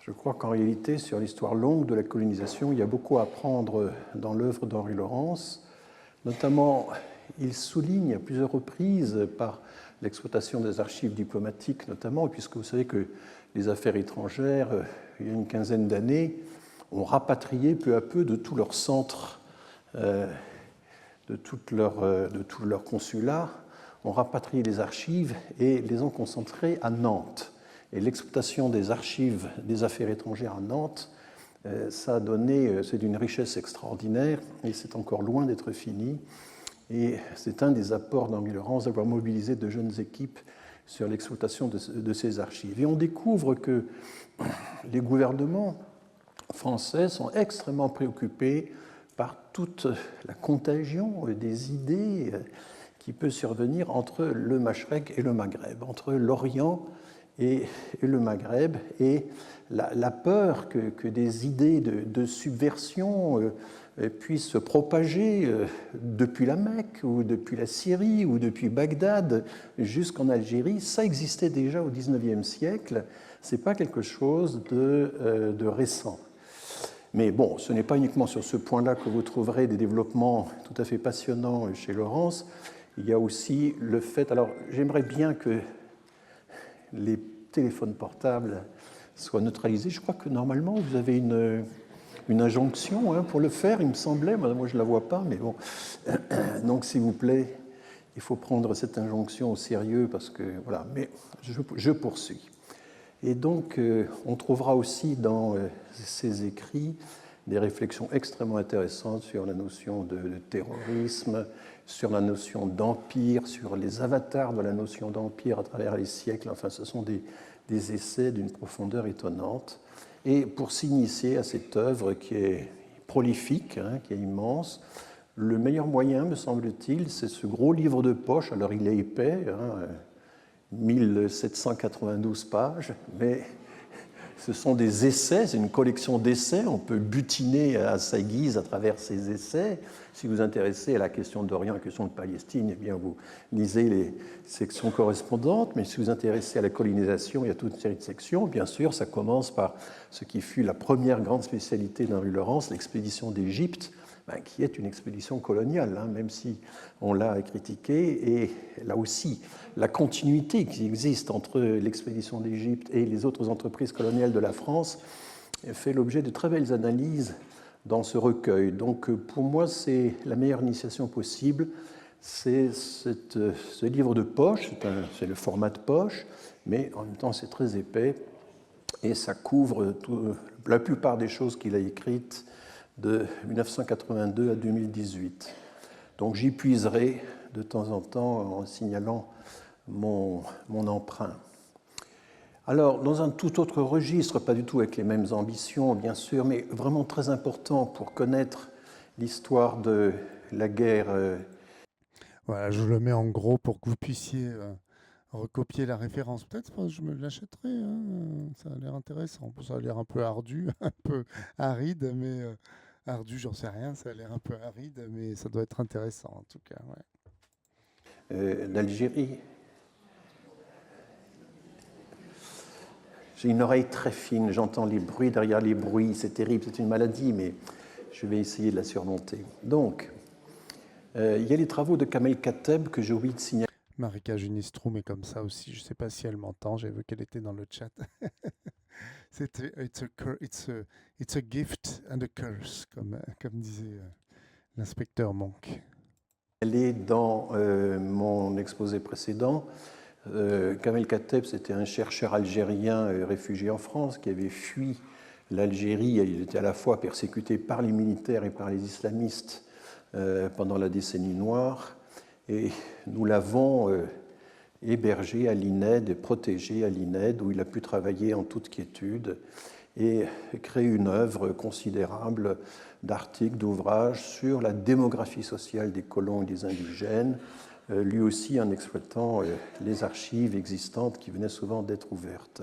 je crois qu'en réalité, sur l'histoire longue de la colonisation, il y a beaucoup à apprendre dans l'œuvre d'Henri Laurens. Notamment, il souligne à plusieurs reprises par l'exploitation des archives diplomatiques, notamment, puisque vous savez que les affaires étrangères, il y a une quinzaine d'années, ont rapatrié peu à peu de tous leurs centres, de tout leur consulat, ont rapatrié les archives et les ont concentrées à Nantes. Et l'exploitation des archives des affaires étrangères à Nantes, ça a donné, c'est d'une richesse extraordinaire et c'est encore loin d'être fini. Et c'est un des apports d'Henri Laurens d'avoir mobilisé de jeunes équipes sur l'exploitation de ces archives. Et on découvre que les gouvernements français sont extrêmement préoccupés par toute la contagion des idées qui peut survenir entre le Machrek et le Maghreb, entre l'Orient et le Maghreb, et la peur que des idées de subversion puissent se propager depuis la Mecque, ou depuis la Syrie, ou depuis Bagdad, jusqu'en Algérie. Ça existait déjà au XIXe siècle, ce n'est pas quelque chose de récent. Mais bon, ce n'est pas uniquement sur ce point-là que vous trouverez des développements tout à fait passionnants chez Laurens. Il y a aussi le fait... Alors, j'aimerais bien que les téléphones portables soient neutralisés. Je crois que normalement, vous avez une injonction pour le faire, il me semblait. Moi, je ne la vois pas, mais bon. Donc, s'il vous plaît, il faut prendre cette injonction au sérieux parce que, voilà. Mais je poursuis. Et donc, on trouvera aussi dans ces écrits des réflexions extrêmement intéressantes sur la notion de terrorisme, sur la notion d'empire, sur les avatars de la notion d'empire à travers les siècles. Enfin, ce sont des essais d'une profondeur étonnante. Et pour s'initier à cette œuvre qui est prolifique, qui est immense, le meilleur moyen, me semble-t-il, c'est ce gros livre de poche. Alors, il est épais, 1792 pages, mais ce sont des essais, c'est une collection d'essais, on peut butiner à sa guise à travers ces essais. Si vous vous intéressez à la question d'Orient, à la question de Palestine, eh bien vous lisez les sections correspondantes, mais si vous vous intéressez à la colonisation, il y a toute une série de sections. Bien sûr, ça commence par ce qui fut la première grande spécialité d'Henri Laurens, l'expédition d'Égypte, qui est une expédition coloniale, même si on l'a critiquée. Et là aussi, la continuité qui existe entre l'expédition d'Égypte et les autres entreprises coloniales de la France fait l'objet de très belles analyses dans ce recueil. Donc pour moi, c'est la meilleure initiation possible. C'est ce livre de poche, c'est le format de poche, mais en même temps c'est très épais et ça couvre la plupart des choses qu'il a écrites de 1982 à 2018. Donc j'y puiserai de temps en temps en signalant mon emprunt. Alors, dans un tout autre registre, pas du tout avec les mêmes ambitions, bien sûr, mais vraiment très important pour connaître l'histoire de la guerre. Voilà, je le mets en gros pour que vous puissiez recopier la référence. Peut-être que je me l'achèterai, hein. Ça a l'air intéressant. Ça a l'air un peu ardu, un peu aride, mais ardu, j'en sais rien. Ça a l'air un peu aride, mais ça doit être intéressant en tout cas. Ouais. D'Algérie. J'ai une oreille très fine, j'entends les bruits derrière les bruits, c'est terrible, c'est une maladie, mais je vais essayer de la surmonter. Donc, il y a les travaux de Kamel Kateb que j'ai oublié de signaler. Marika Junistroum est comme ça aussi, je ne sais pas si elle m'entend, j'ai vu qu'elle était dans le chat. It's a gift and a curse, comme disait l'inspecteur Monk. Elle est dans mon exposé précédent. Kamel Kateb, c'était un chercheur algérien réfugié en France qui avait fui l'Algérie. Il était à la fois persécuté par les militaires et par les islamistes pendant la décennie noire. Et nous l'avons hébergé à l'INED, protégé à l'INED, où il a pu travailler en toute quiétude et créer une œuvre considérable d'articles, d'ouvrages sur la démographie sociale des colons et des indigènes, lui aussi en exploitant les archives existantes qui venaient souvent d'être ouvertes.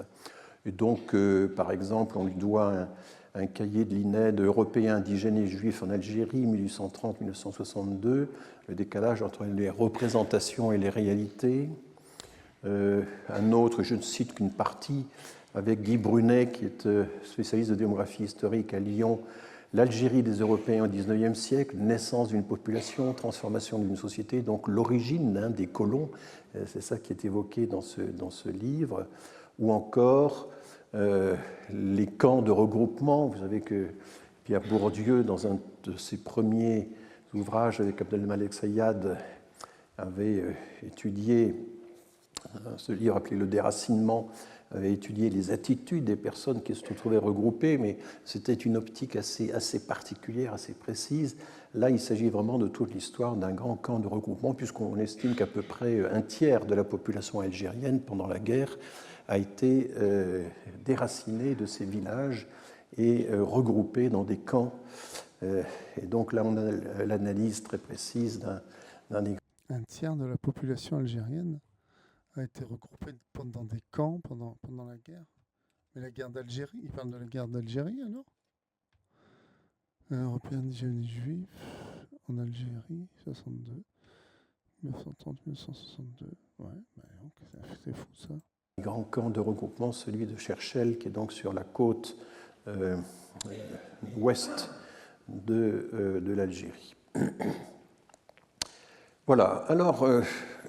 Et donc, par exemple, on lui doit un cahier de l'INED européen indigènes et juifs en Algérie, 1830-1962, le décalage entre les représentations et les réalités. Un autre, je ne cite qu'une partie, avec Guy Brunet, qui est spécialiste de démographie historique à Lyon, l'Algérie des Européens au XIXe siècle, naissance d'une population, transformation d'une société, donc l'origine des colons, c'est ça qui est évoqué dans ce livre, ou encore les camps de regroupement. Vous savez que Pierre Bourdieu, dans un de ses premiers ouvrages avec Abdelmalek Sayad, avait étudié, ce livre appelé Le déracinement, avait étudié les attitudes des personnes qui se trouvaient regroupées, mais c'était une optique assez particulière, assez précise. Là, il s'agit vraiment de toute l'histoire d'un grand camp de regroupement, puisqu'on estime qu'à peu près un tiers de la population algérienne, pendant la guerre, a été déracinée de ces villages et regroupée dans des camps. Et donc là, on a l'analyse très précise d'un des... Un tiers de la population algérienne a été regroupée dans des camps pendant la guerre. Mais la guerre d'Algérie, il parle de la guerre d'Algérie alors Européens indigènes et juifs en Algérie, 62, 1930-1962. Ouais, c'est fou ça. Grand camp de regroupement, celui de Cherchel, qui est donc sur la côte ouest de l'Algérie. Voilà, alors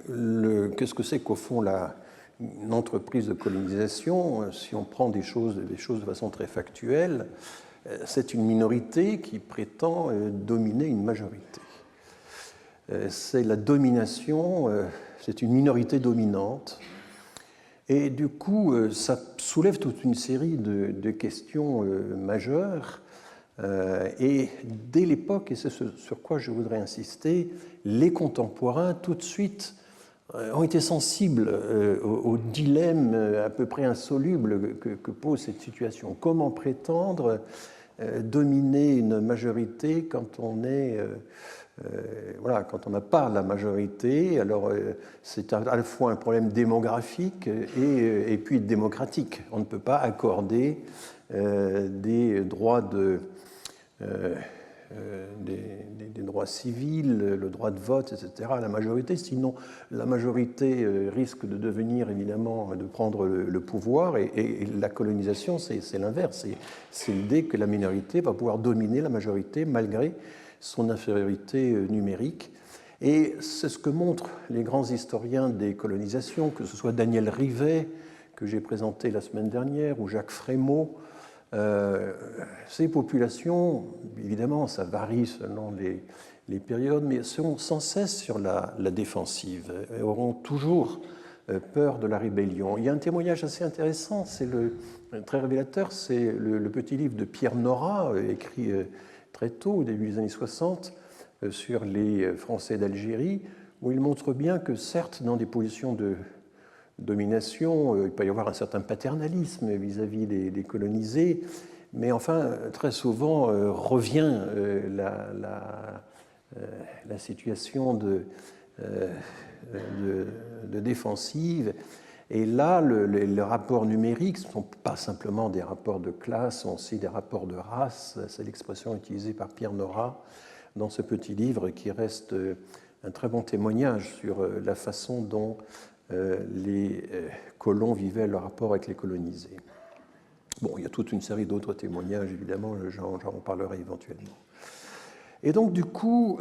qu'est-ce que c'est qu'au fond une entreprise de colonisation? Si on prend des choses de façon très factuelle, c'est une minorité qui prétend dominer une majorité. C'est la domination, c'est une minorité dominante. Et du coup, ça soulève toute une série de questions majeures. Et dès l'époque, et c'est ce sur quoi je voudrais insister, les contemporains, tout de suite, ont été sensibles au dilemme à peu près insoluble que pose cette situation. Comment prétendre dominer une majorité quand on est... quand on n'a pas la majorité? Alors c'est à la fois un problème démographique et puis démocratique. On ne peut pas accorder des droits des droits civils, le droit de vote, etc. à la majorité, sinon la majorité risque de devenir évidemment, de prendre le pouvoir, et la colonisation c'est l'inverse, c'est l'idée que la minorité va pouvoir dominer la majorité malgré son infériorité numérique. Et c'est ce que montrent les grands historiens des colonisations, que ce soit Daniel Rivet, que j'ai présenté la semaine dernière, ou Jacques Frémaux. Ces populations, évidemment, ça varie selon les périodes, mais seront sans cesse sur la défensive, et auront toujours peur de la rébellion. Il y a un témoignage assez intéressant, très révélateur, c'est le petit livre de Pierre Nora, écrit très tôt, au début des années 60, sur les Français d'Algérie, où il montre bien que certes, dans des positions de domination, il peut y avoir un certain paternalisme vis-à-vis des colonisés, mais enfin, très souvent revient la situation de défensive. Et là, les rapports numériques ne sont pas simplement des rapports de classe, sont aussi des rapports de race. C'est l'expression utilisée par Pierre Nora dans ce petit livre qui reste un très bon témoignage sur la façon dont les colons vivaient leur rapport avec les colonisés. Bon, il y a toute une série d'autres témoignages, évidemment, j'en parlerai éventuellement. Et donc, du coup,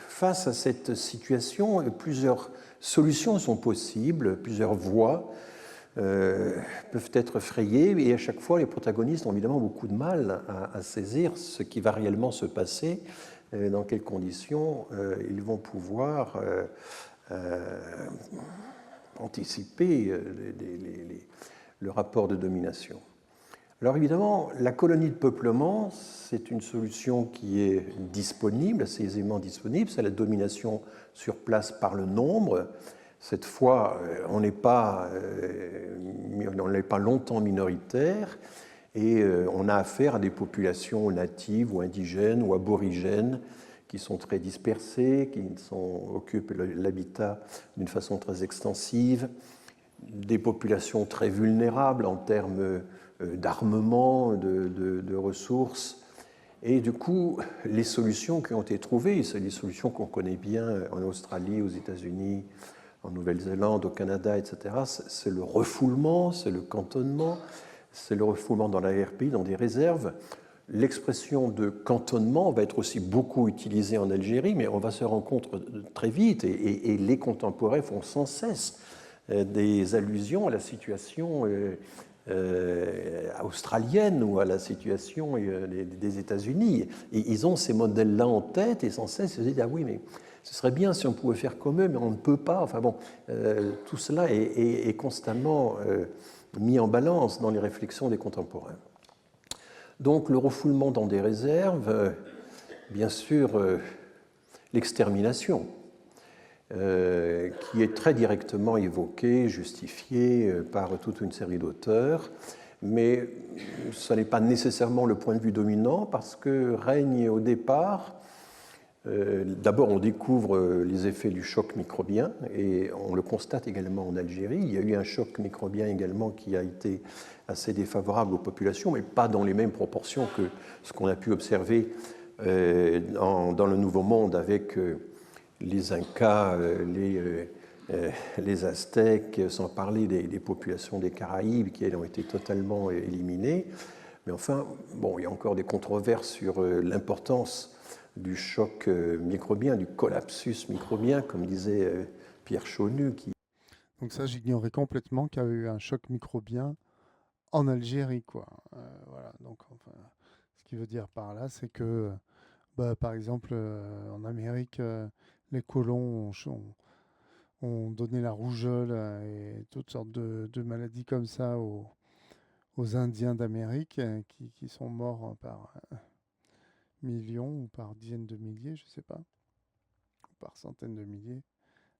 face à cette situation, plusieurs solutions sont possibles, plusieurs voies peuvent être frayées, et à chaque fois, les protagonistes ont évidemment beaucoup de mal à saisir ce qui va réellement se passer, dans quelles conditions ils vont pouvoir anticiper le rapport de domination. Alors évidemment, la colonie de peuplement, c'est une solution qui est disponible, assez aisément disponible, c'est la domination sur place par le nombre. Cette fois, on n'est pas longtemps minoritaire et on a affaire à des populations natives ou indigènes ou aborigènes qui sont très dispersées, qui occupent l'habitat d'une façon très extensive, des populations très vulnérables en termes d'armement, de ressources. Et du coup, les solutions qui ont été trouvées, c'est des solutions qu'on connaît bien en Australie, aux États-Unis, en Nouvelle-Zélande, au Canada, etc., c'est le refoulement, c'est le cantonnement, c'est le refoulement dans l'arrière-pays, dans des réserves. L'expression de cantonnement va être aussi beaucoup utilisée en Algérie, mais on va se rendre compte très vite, et les contemporains font sans cesse des allusions à la situation australienne ou à la situation des États-Unis. Et ils ont ces modèles-là en tête, et sans cesse ils se disent « Ah oui, mais ce serait bien si on pouvait faire comme eux, mais on ne peut pas. » Enfin bon, tout cela est constamment mis en balance dans les réflexions des contemporains. Donc le refoulement dans des réserves, bien sûr l'extermination, qui est très directement évoquée, justifiée par toute une série d'auteurs, mais ce n'est pas nécessairement le point de vue dominant parce que règne au départ, d'abord on découvre les effets du choc microbien et on le constate également en Algérie. Il y a eu un choc microbien également qui a été assez défavorable aux populations, mais pas dans les mêmes proportions que ce qu'on a pu observer dans le Nouveau Monde avec les Incas, les Aztèques, sans parler des populations des Caraïbes qui elles ont été totalement éliminées. Mais enfin, bon, il y a encore des controverses sur l'importance du choc microbien, du collapsus microbien, comme disait Pierre Chaunu. Donc ça, j'ignorais complètement qu'il y avait eu un choc microbien en Algérie, quoi. Voilà. Donc, enfin, ce qui veut dire par là, c'est que, par exemple, en Amérique, les colons ont donné la rougeole et toutes sortes de maladies comme ça aux Indiens d'Amérique qui sont morts par millions ou par dizaines de milliers, je ne sais pas, ou par centaines de milliers.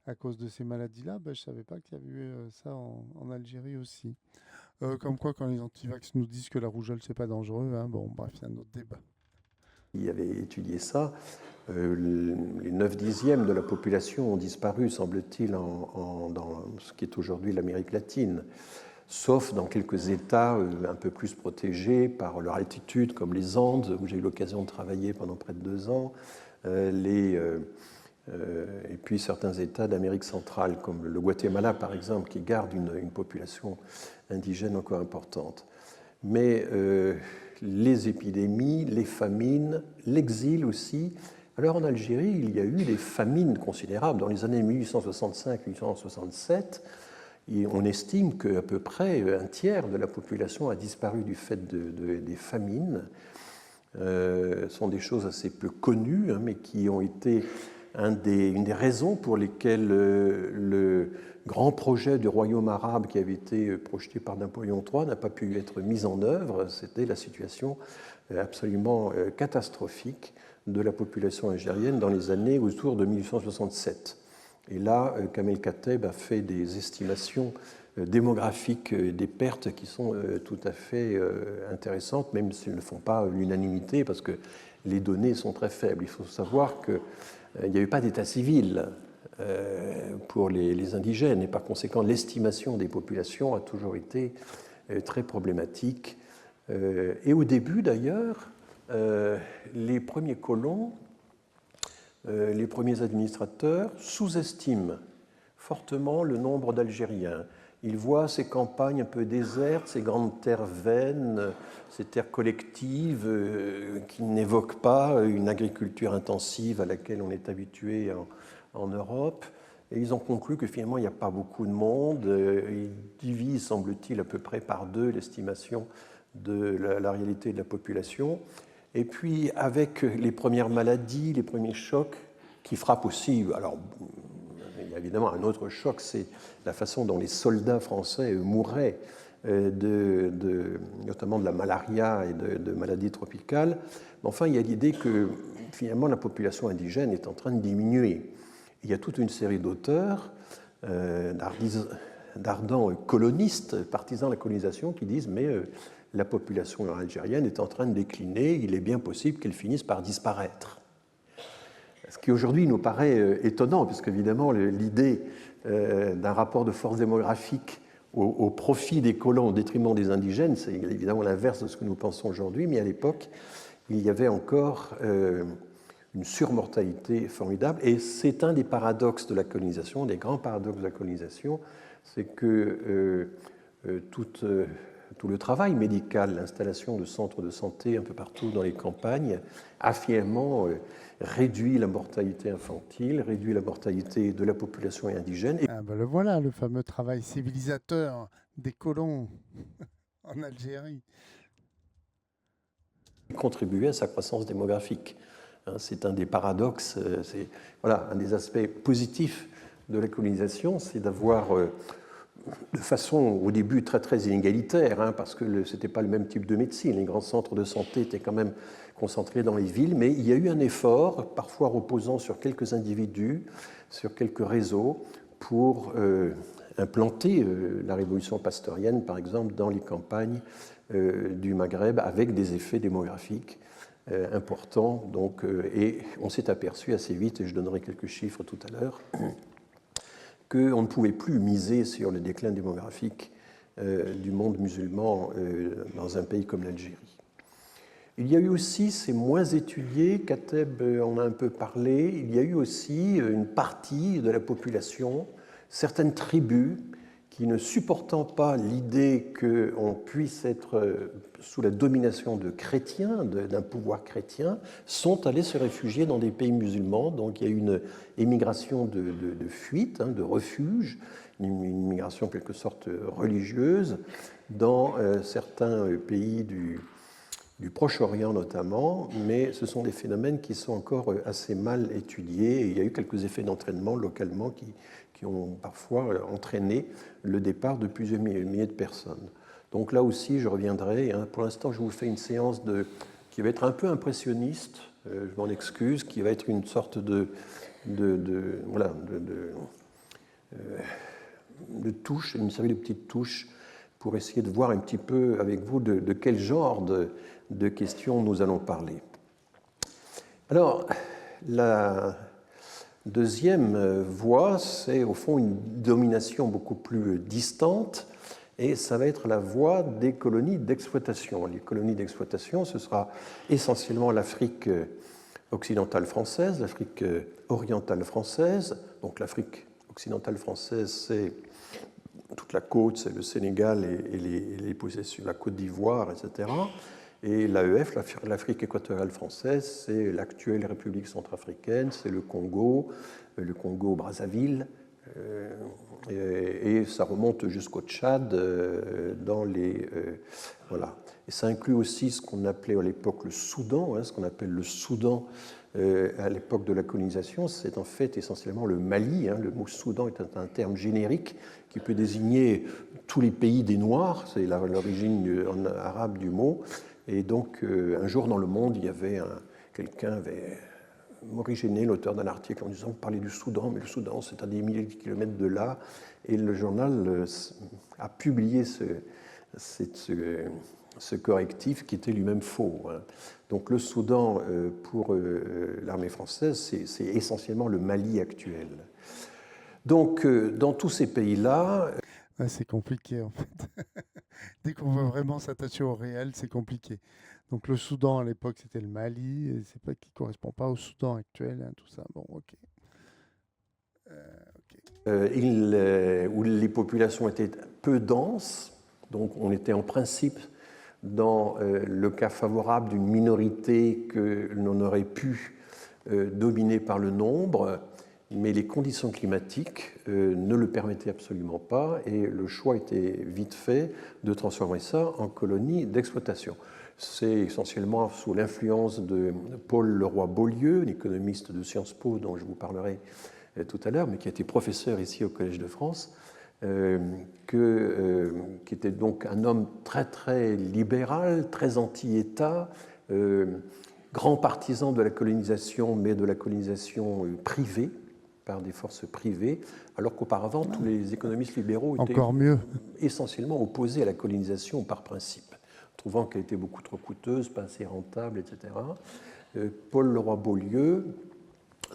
À cause de ces maladies-là, je ne savais pas qu'il y avait eu ça en Algérie aussi. Comme quoi, quand les antivax nous disent que la rougeole, c'est pas dangereux, hein, bon, bref, c'est un autre débat. Il avait étudié ça. Les 9/10 de la population ont disparu, semble-t-il, dans ce qui est aujourd'hui l'Amérique latine, sauf dans quelques États un peu plus protégés par leur altitude, comme les Andes, où j'ai eu l'occasion de travailler pendant près de 2 ans, et puis certains États d'Amérique centrale, comme le Guatemala, par exemple, qui garde une population indigène encore importante. Mais les épidémies, les famines, l'exil aussi, Alors en Algérie, il y a eu des famines considérables. Dans les années 1865-1867, on estime qu'à peu près un tiers de la population a disparu du fait des famines. Ce sont des choses assez peu connues, hein, mais qui ont été une des raisons pour lesquelles le grand projet du royaume arabe qui avait été projeté par Napoléon III n'a pas pu être mis en œuvre. C'était la situation absolument catastrophique de la population algérienne dans les années autour de 1867. Et là, Kamel Kateb a fait des estimations démographiques des pertes qui sont tout à fait intéressantes, même s'ils ne font pas l'unanimité, parce que les données sont très faibles. Il faut savoir qu'il n'y a eu pas d'état civil pour les indigènes, et par conséquent, l'estimation des populations a toujours été très problématique. Et au début, d'ailleurs, les premiers colons, les premiers administrateurs sous-estiment fortement le nombre d'Algériens. Ils voient ces campagnes un peu désertes, ces grandes terres vaines, ces terres collectives qui n'évoquent pas une agriculture intensive à laquelle on est habitué en Europe. Et ils ont conclu que finalement, il n'y a pas beaucoup de monde. Ils divisent, semble-t-il, à peu près par deux l'estimation de la réalité de la population. Et puis, avec les premières maladies, les premiers chocs qui frappent aussi, alors il y a évidemment un autre choc, c'est la façon dont les soldats français mouraient, notamment de la malaria et de maladies tropicales. Mais enfin, il y a l'idée que finalement la population indigène est en train de diminuer. Il y a toute une série d'auteurs, d'ardents colonistes, partisans de la colonisation, qui disent mais la population algérienne est en train de décliner, il est bien possible qu'elle finisse par disparaître. Ce qui aujourd'hui nous paraît étonnant, puisque évidemment l'idée d'un rapport de force démographique au profit des colons au détriment des indigènes, c'est évidemment l'inverse de ce que nous pensons aujourd'hui, mais à l'époque, il y avait encore une surmortalité formidable, et c'est un des paradoxes de la colonisation, des grands paradoxes de la colonisation, c'est que tout le travail médical, l'installation de centres de santé un peu partout dans les campagnes, a finalement réduit la mortalité infantile, réduit la mortalité de la population indigène. Ah ben le voilà, le fameux travail civilisateur des colons en Algérie. Contribuer à sa croissance démographique. C'est un des paradoxes, c'est voilà, un des aspects positifs de la colonisation, c'est d'avoir de façon au début très très inégalitaire, parce que ce n'était pas le même type de médecine. Les grands centres de santé étaient quand même concentrés dans les villes, mais il y a eu un effort, parfois reposant sur quelques individus, sur quelques réseaux, pour implanter la révolution pasteurienne, par exemple, dans les campagnes du Maghreb, avec des effets démographiques importants. Donc, et on s'est aperçu assez vite, et je donnerai quelques chiffres tout à l'heure, qu'on ne pouvait plus miser sur le déclin démographique du monde musulman dans un pays comme l'Algérie. Il y a eu aussi, c'est moins étudié, Kateb en a un peu parlé, il y a eu aussi une partie de la population, certaines tribus, qui ne supportant pas l'idée qu'on puisse être sous la domination de chrétiens, d'un pouvoir chrétien, sont allés se réfugier dans des pays musulmans. Donc il y a eu une émigration de fuite, de refuge, une immigration en quelque sorte religieuse dans certains pays du Proche-Orient notamment, mais ce sont des phénomènes qui sont encore assez mal étudiés. Et il y a eu quelques effets d'entraînement localement qui ont parfois entraîné le départ de plusieurs milliers de personnes. Donc là aussi, je reviendrai. Pour l'instant, je vous fais une séance qui va être un peu impressionniste, je m'en excuse, qui va être une sorte de touche, une série de petites touches pour essayer de voir un petit peu avec vous de quel genre de questions nous allons parler. Alors, la deuxième voie, c'est au fond une domination beaucoup plus distante, et ça va être la voie des colonies d'exploitation. Les colonies d'exploitation, ce sera essentiellement l'Afrique occidentale française, l'Afrique orientale française. Donc l'Afrique occidentale française, c'est toute la côte, c'est le Sénégal et les possessions, la Côte d'Ivoire, etc. Et l'AEF, l'Afrique équatoriale française, c'est l'actuelle République centrafricaine, c'est le Congo-Brazzaville, et ça remonte jusqu'au Tchad voilà. Et ça inclut aussi ce qu'on appelait à l'époque le Soudan, ce qu'on appelle le Soudan à l'époque de la colonisation. C'est en fait essentiellement le Mali. Le mot Soudan est un terme générique qui peut désigner tous les pays des Noirs, c'est l'origine arabe du mot. Et donc un jour dans le monde, il y avait quelqu'un avait Morigéné, l'auteur d'un article en disant vous parlez du Soudan, mais le Soudan c'est à des milliers de kilomètres de là. Et le journal a publié ce correctif qui était lui-même faux. Donc le Soudan, pour l'armée française, c'est essentiellement le Mali actuel. Donc dans tous ces pays-là... c'est compliqué en fait. Dès qu'on veut vraiment s'attacher au réel, c'est compliqué. Donc le Soudan à l'époque c'était le Mali, et c'est pas qui correspond pas au Soudan actuel, tout ça. Bon, ok. Où les populations étaient peu denses, donc on était en principe dans le cas favorable d'une minorité que l'on aurait pu dominer par le nombre, mais les conditions climatiques ne le permettaient absolument pas, et le choix était vite fait de transformer ça en colonie d'exploitation. C'est essentiellement sous l'influence de Paul Leroy-Beaulieu, l'économiste de Sciences Po dont je vous parlerai tout à l'heure, mais qui a été professeur ici au Collège de France, qui était donc un homme très très libéral, très anti-État, grand partisan de la colonisation, mais de la colonisation privée, par des forces privées, alors qu'auparavant, tous les économistes libéraux étaient essentiellement opposés à la colonisation par principe, trouvant qu'elle était beaucoup trop coûteuse, pas assez rentable, etc. Paul Leroy-Beaulieu,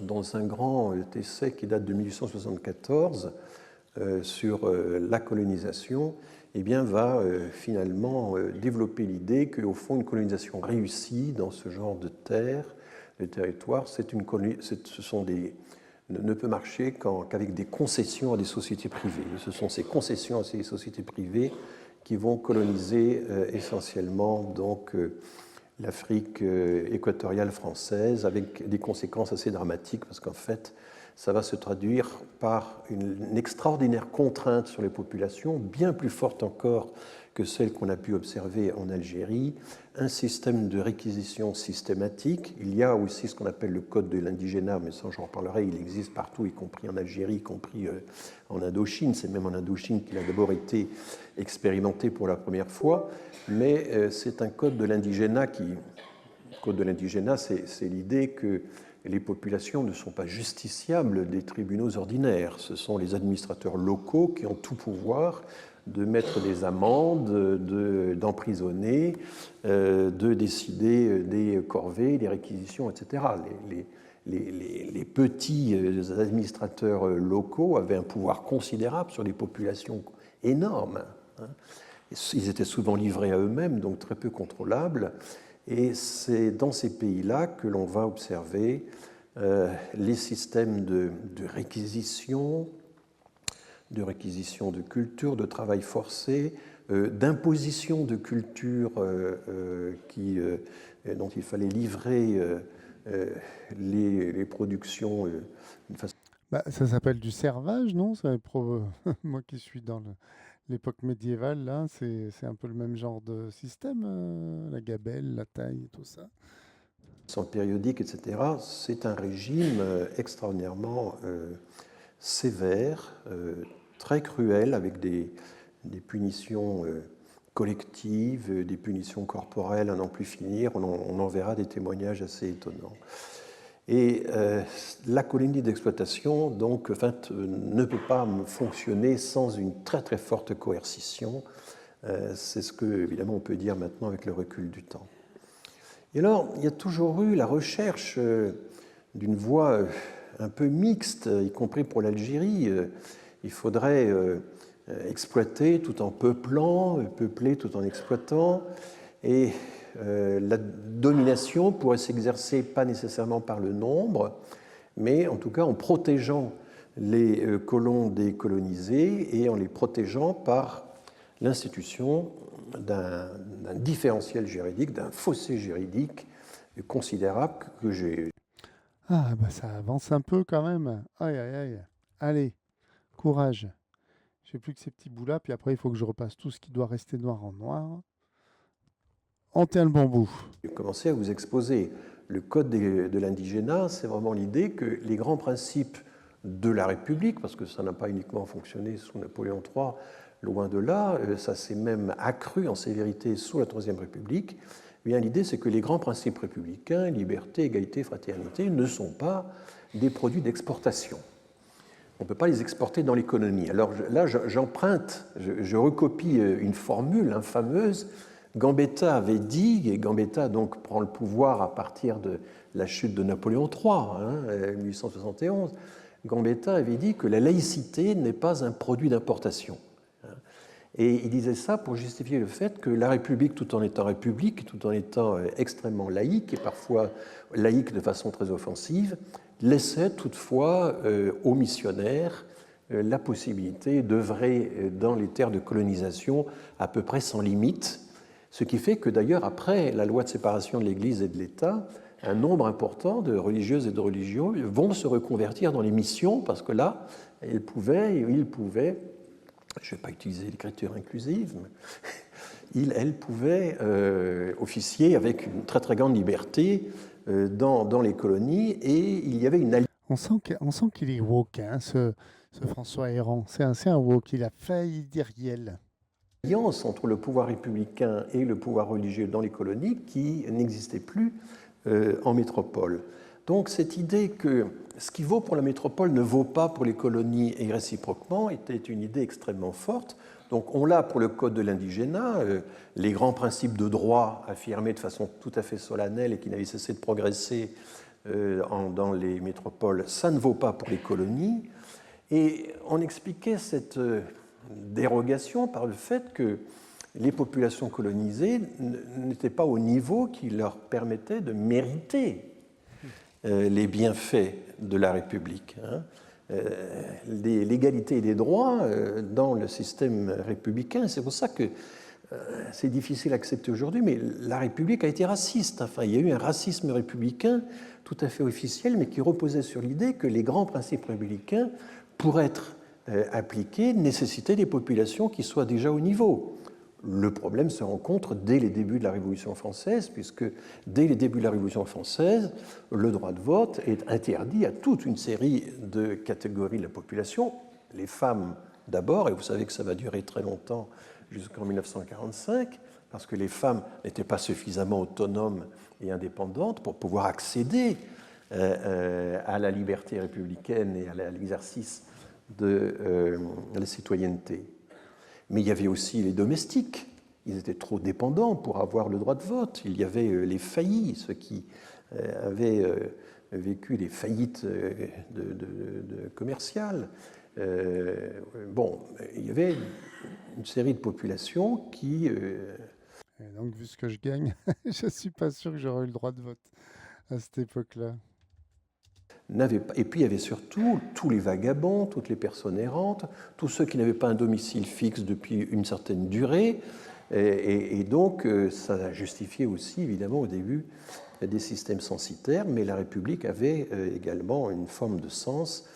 dans un grand essai qui date de 1874 sur la colonisation, eh bien, va finalement développer l'idée qu'au fond, une colonisation réussie dans ce genre de terre, de territoire, ne peut marcher qu'avec des concessions à des sociétés privées. Ce sont ces concessions à ces sociétés privées qui vont coloniser essentiellement donc l'Afrique équatoriale française, avec des conséquences assez dramatiques, parce qu'en fait, ça va se traduire par une extraordinaire contrainte sur les populations, bien plus forte encore que celle qu'on a pu observer en Algérie, un système de réquisition systématique. Il y a aussi ce qu'on appelle le code de l'indigénat, mais ça j'en reparlerai, il existe partout, y compris en Algérie, y compris en Indochine. C'est même en Indochine qu'il a d'abord été expérimenté pour la première fois, mais c'est un code de l'indigénat qui... Le code de l'indigénat, c'est l'idée que les populations ne sont pas justiciables des tribunaux ordinaires. Ce sont les administrateurs locaux qui ont tout pouvoir de mettre des amendes, d'emprisonner, de décider des corvées, des réquisitions, etc. Les petits administrateurs locaux avaient un pouvoir considérable sur les populations énormes. Ils étaient souvent livrés à eux-mêmes, donc très peu contrôlables. Et c'est dans ces pays-là que l'on va observer les systèmes de réquisition de culture, de travail forcé, d'imposition de culture dont il fallait livrer les productions d'une façon... Ça s'appelle du servage, non? Moi qui suis dans l'époque médiévale, là, c'est un peu le même genre de système, la gabelle, la taille, tout ça. Sans périodique, etc. C'est un régime extraordinairement sévère, très cruel, avec des punitions collectives, des punitions corporelles à n'en plus finir. On en verra des témoignages assez étonnants. Et la colonie d'exploitation, donc, ne peut pas fonctionner sans une très très forte coercition. C'est ce que, évidemment, on peut dire maintenant avec le recul du temps. Et alors, il y a toujours eu la recherche d'une voie un peu mixte, y compris pour l'Algérie. Il faudrait exploiter tout en peuplant, peupler tout en exploitant. Et la domination pourrait s'exercer pas nécessairement par le nombre, mais en tout cas en protégeant les colons décolonisés et en les protégeant par l'institution d'un différentiel juridique, d'un fossé juridique considérable que j'ai. Ah, bah ça avance un peu quand même. Aïe, aïe, aïe. Allez, courage. J'ai plus que ces petits bouts-là, puis après, il faut que je repasse tout ce qui doit rester noir en noir. On tient le bon bout. J'ai commencé à vous exposer le code de l'indigénat, c'est vraiment l'idée que les grands principes de la République, parce que ça n'a pas uniquement fonctionné sous Napoléon III, loin de là, ça s'est même accru en sévérité sous la Troisième République. Eh bien, l'idée, c'est que les grands principes républicains, liberté, égalité, fraternité, ne sont pas des produits d'exportation. On ne peut pas les exporter dans l'économie. Alors là, j'emprunte, je recopie une formule fameuse. Gambetta avait dit, et Gambetta donc prend le pouvoir à partir de la chute de Napoléon III, 1871, Gambetta avait dit que la laïcité n'est pas un produit d'importation. Et il disait ça pour justifier le fait que la République, tout en étant république, tout en étant extrêmement laïque, et parfois laïque de façon très offensive, laissait toutefois aux missionnaires la possibilité d'œuvrer dans les terres de colonisation à peu près sans limite, ce qui fait que d'ailleurs, après la loi de séparation de l'Église et de l'État, un nombre important de religieuses et de religieux vont se reconvertir dans les missions, parce que là, ils pouvaient, je ne vais pas utiliser l'écriture inclusive, mais elles pouvaient officier avec une très très grande liberté dans les colonies, et il y avait une alliance. On sent qu'il est woke, hein, ce François Héran. C'est un woke. Il a failli dire Yel. Entre le pouvoir républicain et le pouvoir religieux dans les colonies qui n'existait plus en métropole. Donc cette idée que ce qui vaut pour la métropole ne vaut pas pour les colonies et réciproquement était une idée extrêmement forte. Donc on l'a pour le code de l'indigénat, les grands principes de droit affirmés de façon tout à fait solennelle et qui n'avaient cessé de progresser dans les métropoles, ça ne vaut pas pour les colonies. Et on expliquait cette dérogation par le fait que les populations colonisées n'étaient pas au niveau qui leur permettait de mériter les bienfaits de la République. L'égalité des droits dans le système républicain, c'est pour ça que c'est difficile à accepter aujourd'hui, mais la République a été raciste. Enfin, il y a eu un racisme républicain tout à fait officiel, mais qui reposait sur l'idée que les grands principes républicains, pour être appliqués, nécessitaient des populations qui soient déjà au niveau. Le problème se rencontre dès les débuts de la Révolution française, puisque dès les débuts de la Révolution française, le droit de vote est interdit à toute une série de catégories de la population, les femmes d'abord, et vous savez que ça va durer très longtemps jusqu'en 1945, parce que les femmes n'étaient pas suffisamment autonomes et indépendantes pour pouvoir accéder à la liberté républicaine et à l'exercice de la citoyenneté. Mais il y avait aussi les domestiques. Ils étaient trop dépendants pour avoir le droit de vote. Il y avait les faillis, ceux qui avaient vécu des faillites commerciales. Bon, il y avait une série de populations qui... Et donc, vu ce que je gagne, je ne suis pas sûr que j'aurais eu le droit de vote à cette époque-là. Et puis il y avait surtout tous les vagabonds, toutes les personnes errantes, tous ceux qui n'avaient pas un domicile fixe depuis une certaine durée. Et donc ça a justifié aussi, évidemment, au début, des systèmes censitaires, mais la République avait également une forme de sens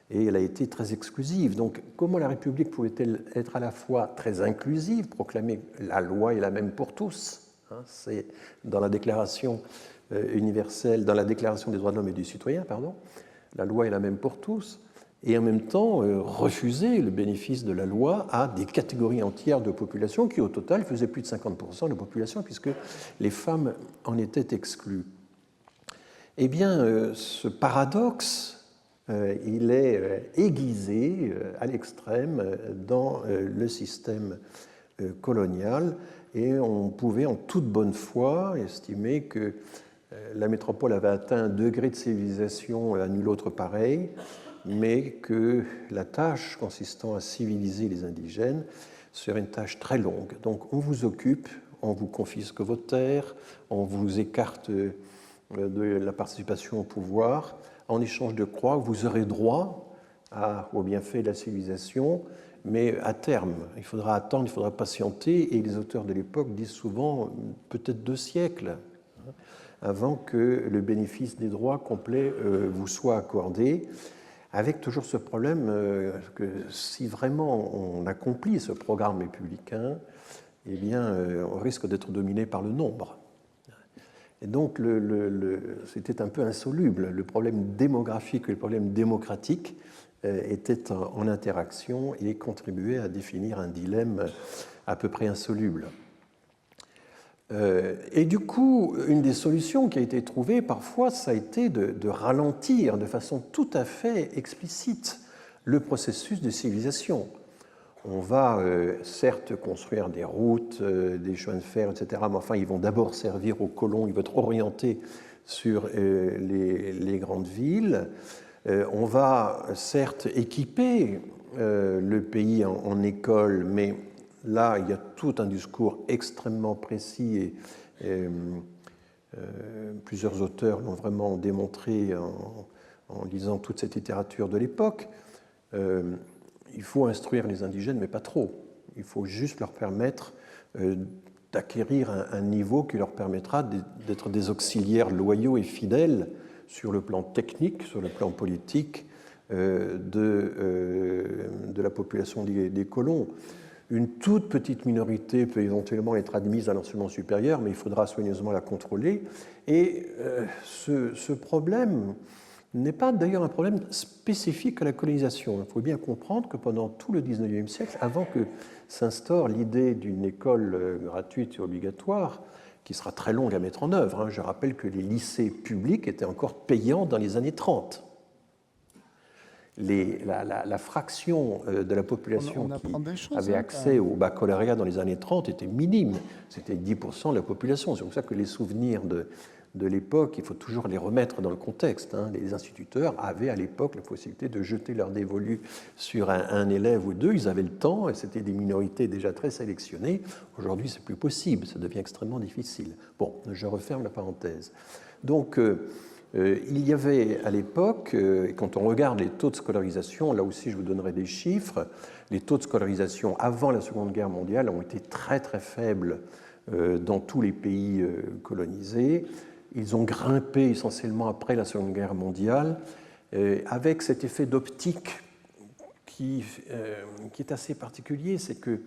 et elle a été très exclusive. Donc comment la République pouvait-elle être à la fois très inclusive, proclamer la loi est la même pour tous, hein, c'est dans la Déclaration universelle, dans la Déclaration des droits de l'homme et du citoyen, pardon, la loi est la même pour tous, et en même temps refuser le bénéfice de la loi à des catégories entières de population qui, au total, faisaient plus de 50% de la population, puisque les femmes en étaient exclues. Eh bien, ce paradoxe, il est aiguisé à l'extrême dans le système colonial, et on pouvait en toute bonne foi estimer que la métropole avait atteint un degré de civilisation à nul autre pareil, mais que la tâche consistant à civiliser les indigènes serait une tâche très longue. Donc on vous occupe, on vous confisque vos terres, on vous écarte de la participation au pouvoir. En échange de quoi vous aurez droit aux bienfaits de la civilisation mais à terme. Il faudra attendre, il faudra patienter, et les auteurs de l'époque disent souvent peut-être 2 siècles avant que le bénéfice des droits complets vous soit accordé, avec toujours ce problème que si vraiment on accomplit ce programme républicain, eh bien, on risque d'être dominé par le nombre. Et donc, c'était un peu insoluble. Le problème démographique et le problème démocratique étaient en interaction et contribuaient à définir un dilemme à peu près insoluble. Et du coup, une des solutions qui a été trouvée parfois, ça a été de ralentir de façon tout à fait explicite le processus de civilisation. On va certes construire des routes, des chemins de fer, etc., mais enfin, ils vont d'abord servir aux colons, ils vont être orientés sur les grandes villes. On va certes équiper le pays en écoles, mais là, il y a tout un discours extrêmement précis et plusieurs auteurs l'ont vraiment démontré en lisant toute cette littérature de l'époque. Il faut instruire les indigènes, mais pas trop. Il faut juste leur permettre d'acquérir un niveau qui leur permettra d'être des auxiliaires loyaux et fidèles sur le plan technique, sur le plan politique de la population des colons. Une toute petite minorité peut éventuellement être admise à l'enseignement supérieur, mais il faudra soigneusement la contrôler. Et ce problème n'est pas d'ailleurs un problème spécifique à la colonisation. Il faut bien comprendre que pendant tout le XIXe siècle, avant que s'instaure l'idée d'une école gratuite et obligatoire, qui sera très longue à mettre en œuvre, je rappelle que les lycées publics étaient encore payants dans les années 30. La fraction de la population qui avait accès au baccalauréat dans les années 30 était minime. C'était 10% de la population. C'est pour ça que les souvenirs de l'époque, il faut toujours les remettre dans le contexte. Les instituteurs avaient à l'époque la possibilité de jeter leur dévolu sur un élève ou deux. Ils avaient le temps et c'était des minorités déjà très sélectionnées. Aujourd'hui, c'est plus possible. Ça devient extrêmement difficile. Bon, je referme la parenthèse. Donc, il y avait à l'époque, quand on regarde les taux de scolarisation, là aussi je vous donnerai des chiffres, les taux de scolarisation avant la Seconde Guerre mondiale ont été très très faibles dans tous les pays colonisés. Ils ont grimpé essentiellement après la Seconde Guerre mondiale, avec cet effet d'optique qui est assez particulier, c'est que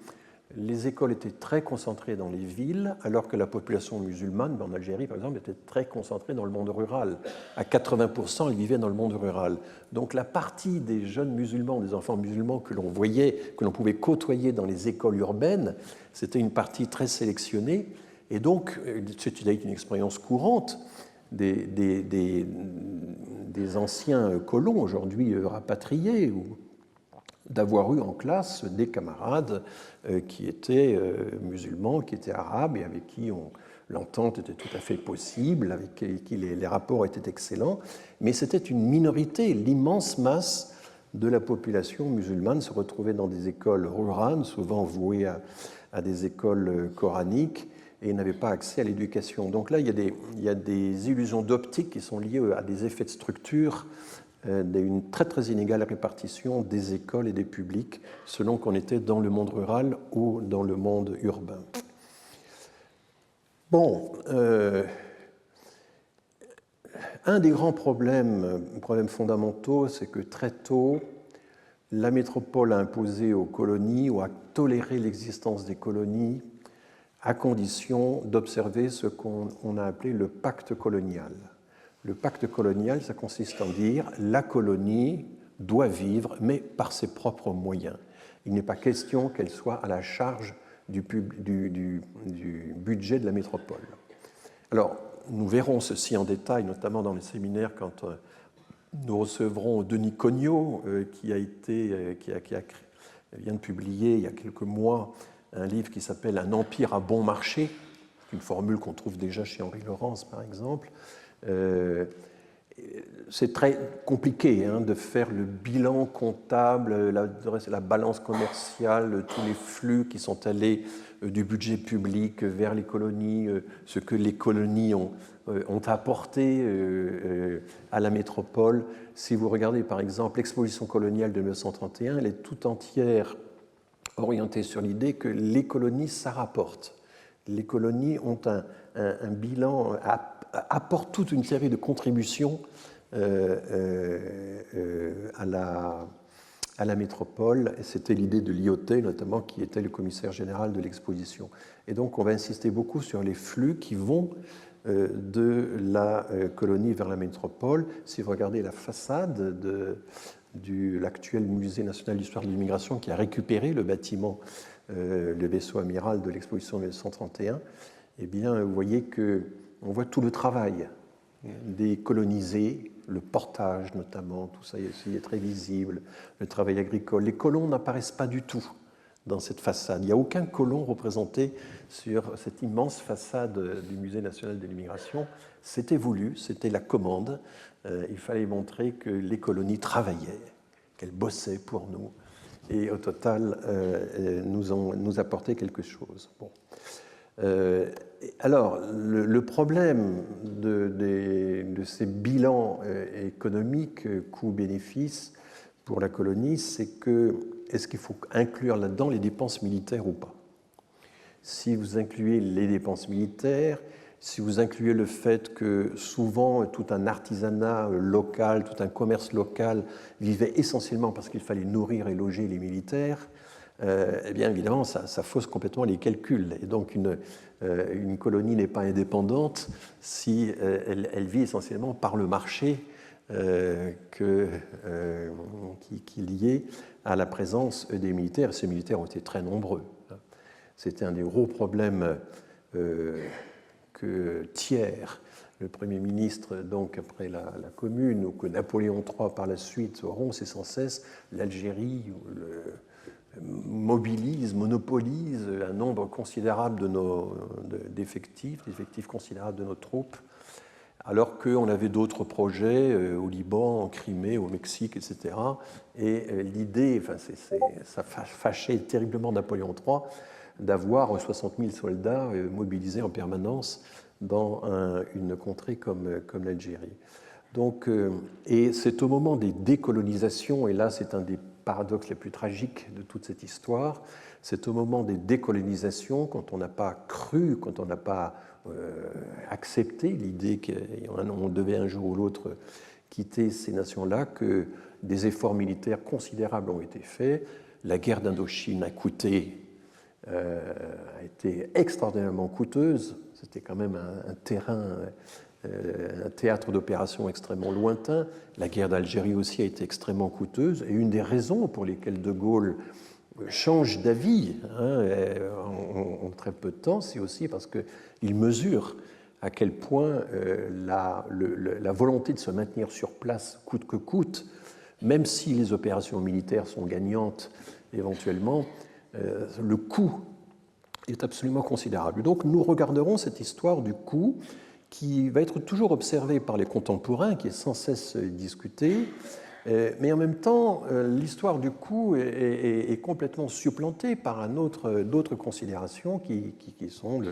les écoles étaient très concentrées dans les villes, alors que la population musulmane, en Algérie par exemple, était très concentrée dans le monde rural. À 80%, ils vivaient dans le monde rural. Donc la partie des jeunes musulmans, des enfants musulmans que l'on voyait, que l'on pouvait côtoyer dans les écoles urbaines, c'était une partie très sélectionnée. Et donc, c'est une expérience courante des anciens colons, aujourd'hui rapatriés, d'avoir eu en classe des camarades qui étaient musulmans, qui étaient arabes et avec qui l'entente était tout à fait possible, avec qui les rapports étaient excellents. Mais c'était une minorité. L'immense masse de la population musulmane se retrouvait dans des écoles rurales, souvent vouées à des écoles coraniques, et n'avaient pas accès à l'éducation. Donc là, il y a des illusions d'optique qui sont liées à des effets de structure, d'une très très inégale répartition des écoles et des publics selon qu'on était dans le monde rural ou dans le monde urbain. Bon, un des grands problèmes fondamentaux, c'est que très tôt, la métropole a imposé aux colonies ou a toléré l'existence des colonies à condition d'observer ce qu'on a appelé le pacte colonial. Le pacte colonial, ça consiste en dire la colonie doit vivre, mais par ses propres moyens. Il n'est pas question qu'elle soit à la charge du budget de la métropole. Alors, nous verrons ceci en détail, notamment dans les séminaires, quand nous recevrons Denis Cognot, qui vient de publier il y a quelques mois un livre qui s'appelle « Un empire à bon marché », une formule qu'on trouve déjà chez Henri Laurence, par exemple. C'est très compliqué de faire le bilan comptable, la balance commerciale, tous les flux qui sont allés du budget public vers les colonies, ce que les colonies ont apporté à la métropole. Si vous regardez par exemple l'exposition coloniale de 1931, elle est tout entière orienté sur l'idée que les colonies, ça rapporte. Les colonies ont un bilan, apportent toute une série de contributions à la métropole. Et c'était l'idée de Lyautey, notamment, qui était le commissaire général de l'exposition. Et donc, on va insister beaucoup sur les flux qui vont de la colonie vers la métropole. Si vous regardez la façade de l'actuel Musée national d'histoire de l'immigration, qui a récupéré le bâtiment, le vaisseau amiral de l'exposition de 1931, eh bien, vous voyez qu'on voit tout le travail des colonisés, le portage notamment, tout ça est très visible, le travail agricole. Les colons n'apparaissent pas du tout dans cette façade. Il n'y a aucun colon représenté sur cette immense façade du Musée national de l'immigration. C'était voulu, c'était la commande. Il fallait montrer que les colonies travaillaient, qu'elles bossaient pour nous, et au total nous apportaient quelque chose. Bon. Alors, le problème de ces bilans économiques, coûts-bénéfices pour la colonie, c'est que est-ce qu'il faut inclure là-dedans les dépenses militaires ou pas? Si vous incluez les dépenses militaires, si vous incluez le fait que souvent tout un artisanat local, tout un commerce local vivait essentiellement parce qu'il fallait nourrir et loger les militaires, eh bien évidemment ça fausse complètement les calculs. Et donc une colonie n'est pas indépendante si elle vit essentiellement par le marché qui est lié à la présence des militaires. Ces militaires ont été très nombreux. C'était un des gros problèmes que Thiers, le Premier ministre, donc après la Commune, ou que Napoléon III par la suite auront, c'est sans cesse l'Algérie monopolise un nombre considérable d'effectifs considérables de nos troupes, alors qu'on avait d'autres projets au Liban, en Crimée, au Mexique, etc. Et l'idée, ça fâchait terriblement Napoléon III d'avoir 60 000 soldats mobilisés en permanence dans une contrée comme l'Algérie. Donc, et c'est au moment des décolonisations, et là c'est un des paradoxes les plus tragiques de toute cette histoire, c'est au moment des décolonisations, quand on n'a pas cru, quand on n'a pas accepté l'idée qu'on devait un jour ou l'autre quitter ces nations-là, que des efforts militaires considérables ont été faits. La guerre d'Indochine a été extraordinairement coûteuse. C'était quand même un théâtre d'opération extrêmement lointain. La guerre d'Algérie aussi a été extrêmement coûteuse. Et une des raisons pour lesquelles De Gaulle change d'avis en très peu de temps, c'est aussi parce qu'il mesure à quel point la volonté de se maintenir sur place coûte que coûte, même si les opérations militaires sont gagnantes éventuellement, le coût est absolument considérable. Donc nous regarderons cette histoire du coût qui va être toujours observée par les contemporains, qui est sans cesse discutée, mais en même temps, l'histoire du coût est complètement supplantée par d'autres considérations qui sont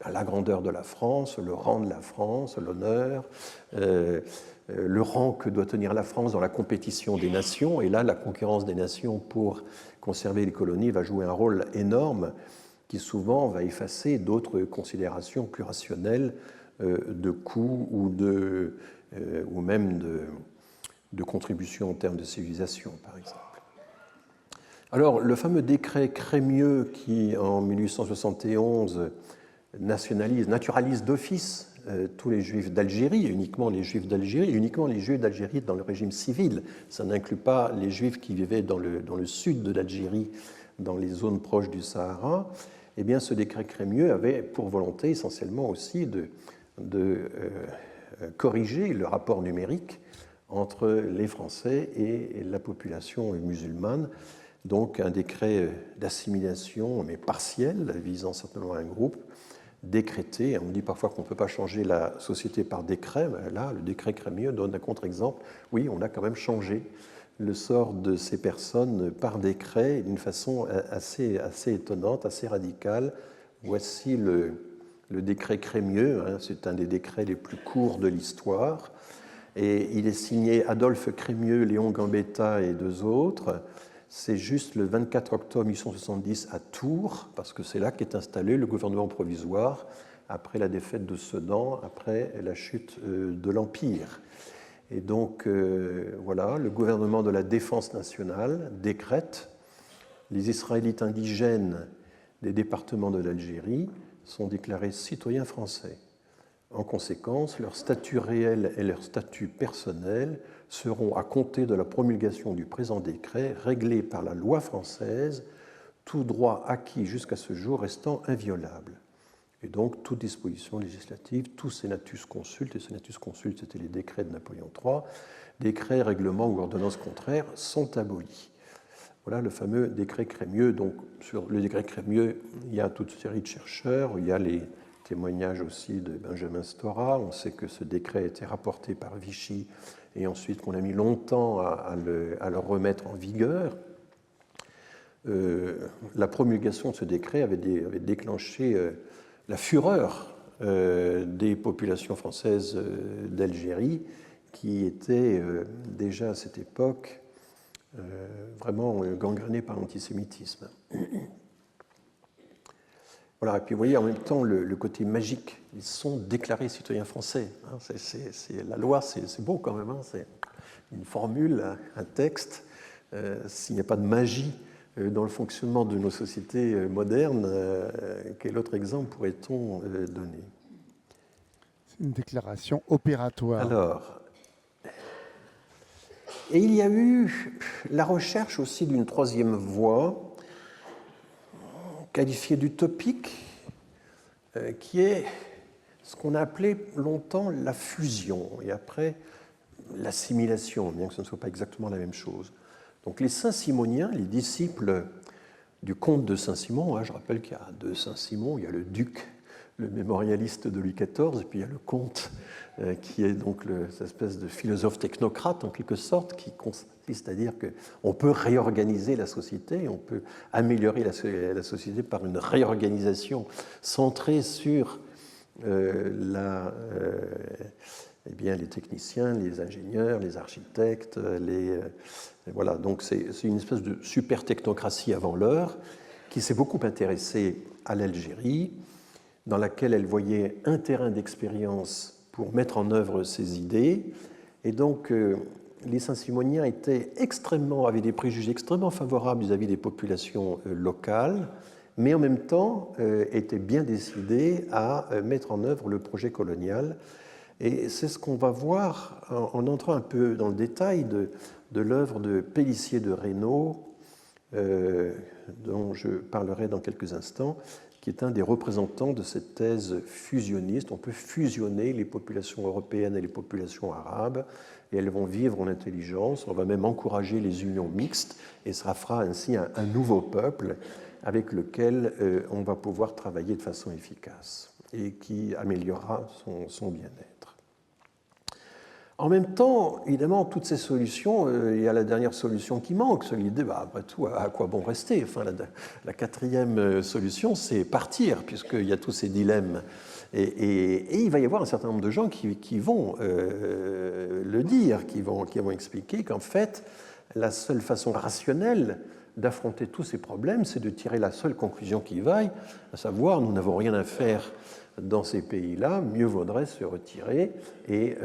la grandeur de la France, le rang de la France, l'honneur, le rang que doit tenir la France dans la compétition des nations. Et là, la concurrence des nations pour conserver les colonies va jouer un rôle énorme qui souvent va effacer d'autres considérations plus rationnelles de coût ou même de contribution en termes de civilisation, par exemple. Alors, le fameux décret Crémieux qui, en 1871, naturalise d'office tous les Juifs d'Algérie, uniquement les Juifs d'Algérie, uniquement les Juifs d'Algérie dans le régime civil. Ça n'inclut pas les Juifs qui vivaient dans le sud de l'Algérie, dans les zones proches du Sahara. Eh bien, ce décret Crémieux avait pour volonté essentiellement aussi de corriger le rapport numérique entre les Français et la population musulmane. Donc un décret d'assimilation, mais partiel, visant certainement un groupe, décrété. On dit parfois qu'on ne peut pas changer la société par décret. Là, le décret Crémieux donne un contre-exemple. Oui, on a quand même changé le sort de ces personnes par décret d'une façon assez étonnante, assez radicale. Voici le décret Crémieux. C'est un des décrets les plus courts de l'histoire. Et il est signé Adolphe Crémieux, Léon Gambetta et deux autres. c'est juste le 24 octobre 1870 à Tours, parce que c'est là qu'est installé le gouvernement provisoire après la défaite de Sedan, après la chute de l'Empire. Et donc, voilà, le gouvernement de la défense nationale décrète les Israélites indigènes des départements de l'Algérie sont déclarés citoyens français. En conséquence, leur statut réel et leur statut personnel seront, à compter de la promulgation du présent décret, réglés par la loi française, tout droit acquis jusqu'à ce jour restant inviolable. Et donc, toute disposition législative, tout senatus consulte, et senatus consulte, c'était les décrets de Napoléon III, décrets, règlements ou ordonnances contraires sont abolis. Voilà le fameux décret Crémieux. Donc, sur le décret Crémieux, il y a toute une série de chercheurs, il y a les témoignages aussi de Benjamin Stora. On sait que ce décret a été rapporté par Vichy et ensuite qu'on a mis longtemps à le remettre en vigueur. La promulgation de ce décret avait déclenché la fureur des populations françaises d'Algérie qui étaient déjà à cette époque vraiment gangrénées par l'antisémitisme. Voilà, et puis vous voyez en même temps le côté magique, ils sont déclarés citoyens français. Hein, la loi, c'est beau quand même, hein, c'est une formule, un texte. S'il n'y a pas de magie dans le fonctionnement de nos sociétés modernes, quel autre exemple pourrait-on donner? C'est une déclaration opératoire. Alors, et il y a eu la recherche aussi d'une troisième voie, qualifiée d'utopique, qui est ce qu'on a appelé longtemps la fusion, et après l'assimilation, bien que ce ne soit pas exactement la même chose. Donc les Saint-Simoniens, les disciples du comte de Saint-Simon, je rappelle qu'il y a deux Saint-Simon, il y a le duc, le mémorialiste de Louis XIV, et puis il y a le comte, qui est donc cette espèce de philosophe technocrate, en quelque sorte, qui consiste à dire qu'on peut réorganiser la société, on peut améliorer la société par une réorganisation centrée sur les techniciens, les ingénieurs, les architectes, voilà. Donc c'est une espèce de super technocratie avant l'heure qui s'est beaucoup intéressée à l'Algérie, dans laquelle elle voyait un terrain d'expérience pour mettre en œuvre ses idées. Et donc, les Saint-Simoniens avaient des préjugés extrêmement favorables vis-à-vis des populations locales, mais en même temps étaient bien décidés à mettre en œuvre le projet colonial. Et c'est ce qu'on va voir en entrant un peu dans le détail de l'œuvre de Pélissier de Reynaud, dont je parlerai dans quelques instants, qui est un des représentants de cette thèse fusionniste. On peut fusionner les populations européennes et les populations arabes, et elles vont vivre en intelligence. On va même encourager les unions mixtes, et ça fera ainsi un nouveau peuple avec lequel on va pouvoir travailler de façon efficace et qui améliorera son bien-être. En même temps, évidemment, toutes ces solutions, il y a la dernière solution qui manque, celui de après tout, à quoi bon rester? Enfin, la quatrième solution, c'est partir, puisqu'il y a tous ces dilemmes. Et il va y avoir un certain nombre de gens qui vont le dire, qui vont expliquer qu'en fait, la seule façon rationnelle d'affronter tous ces problèmes, c'est de tirer la seule conclusion qui vaille, à savoir, nous n'avons rien à faire dans ces pays-là, mieux vaudrait se retirer et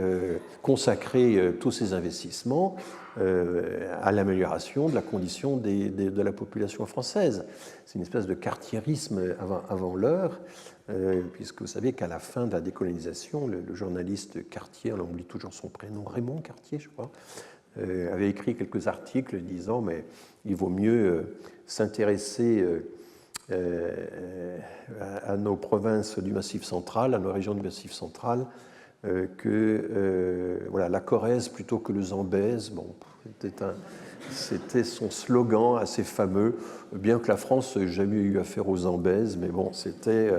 consacrer tous ces investissements à l'amélioration de la condition de la population française. C'est une espèce de cartiérisme avant l'heure, puisque vous savez qu'à la fin de la décolonisation, le journaliste Cartier, on oublie toujours son prénom, Raymond Cartier, je crois, avait écrit quelques articles disant mais il vaut mieux s'intéresser à nos provinces du Massif central, à nos régions du Massif central, que la Corrèze plutôt que le Zambèze. Bon, c'était son slogan assez fameux, bien que la France n'ait jamais eu affaire aux Zambèzes, mais bon, c'était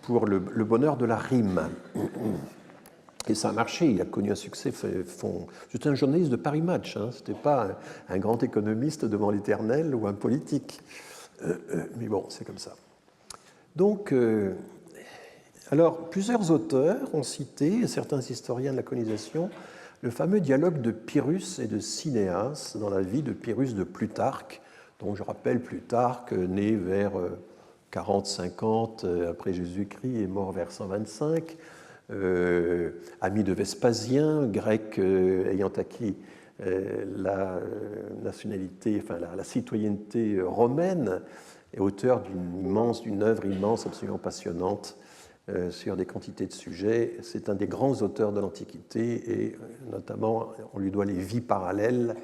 pour le bonheur de la rime. Et ça a marché, il a connu un succès. C'était un journaliste de Paris Match, hein, ce n'était pas un grand économiste devant l'Éternel ou un politique. Mais bon, c'est comme ça. Donc, alors, plusieurs auteurs ont cité, certains historiens de la colonisation, le fameux dialogue de Pyrrhus et de Cinéas dans la vie de Pyrrhus de Plutarque, dont je rappelle Plutarque, né vers 40-50 après Jésus-Christ et mort vers 125, ami de Vespasien, grec ayant acquis la nationalité, enfin la citoyenneté romaine, et auteur d'une œuvre immense, absolument passionnante, sur des quantités de sujets. C'est un des grands auteurs de l'Antiquité, et notamment on lui doit les vies parallèles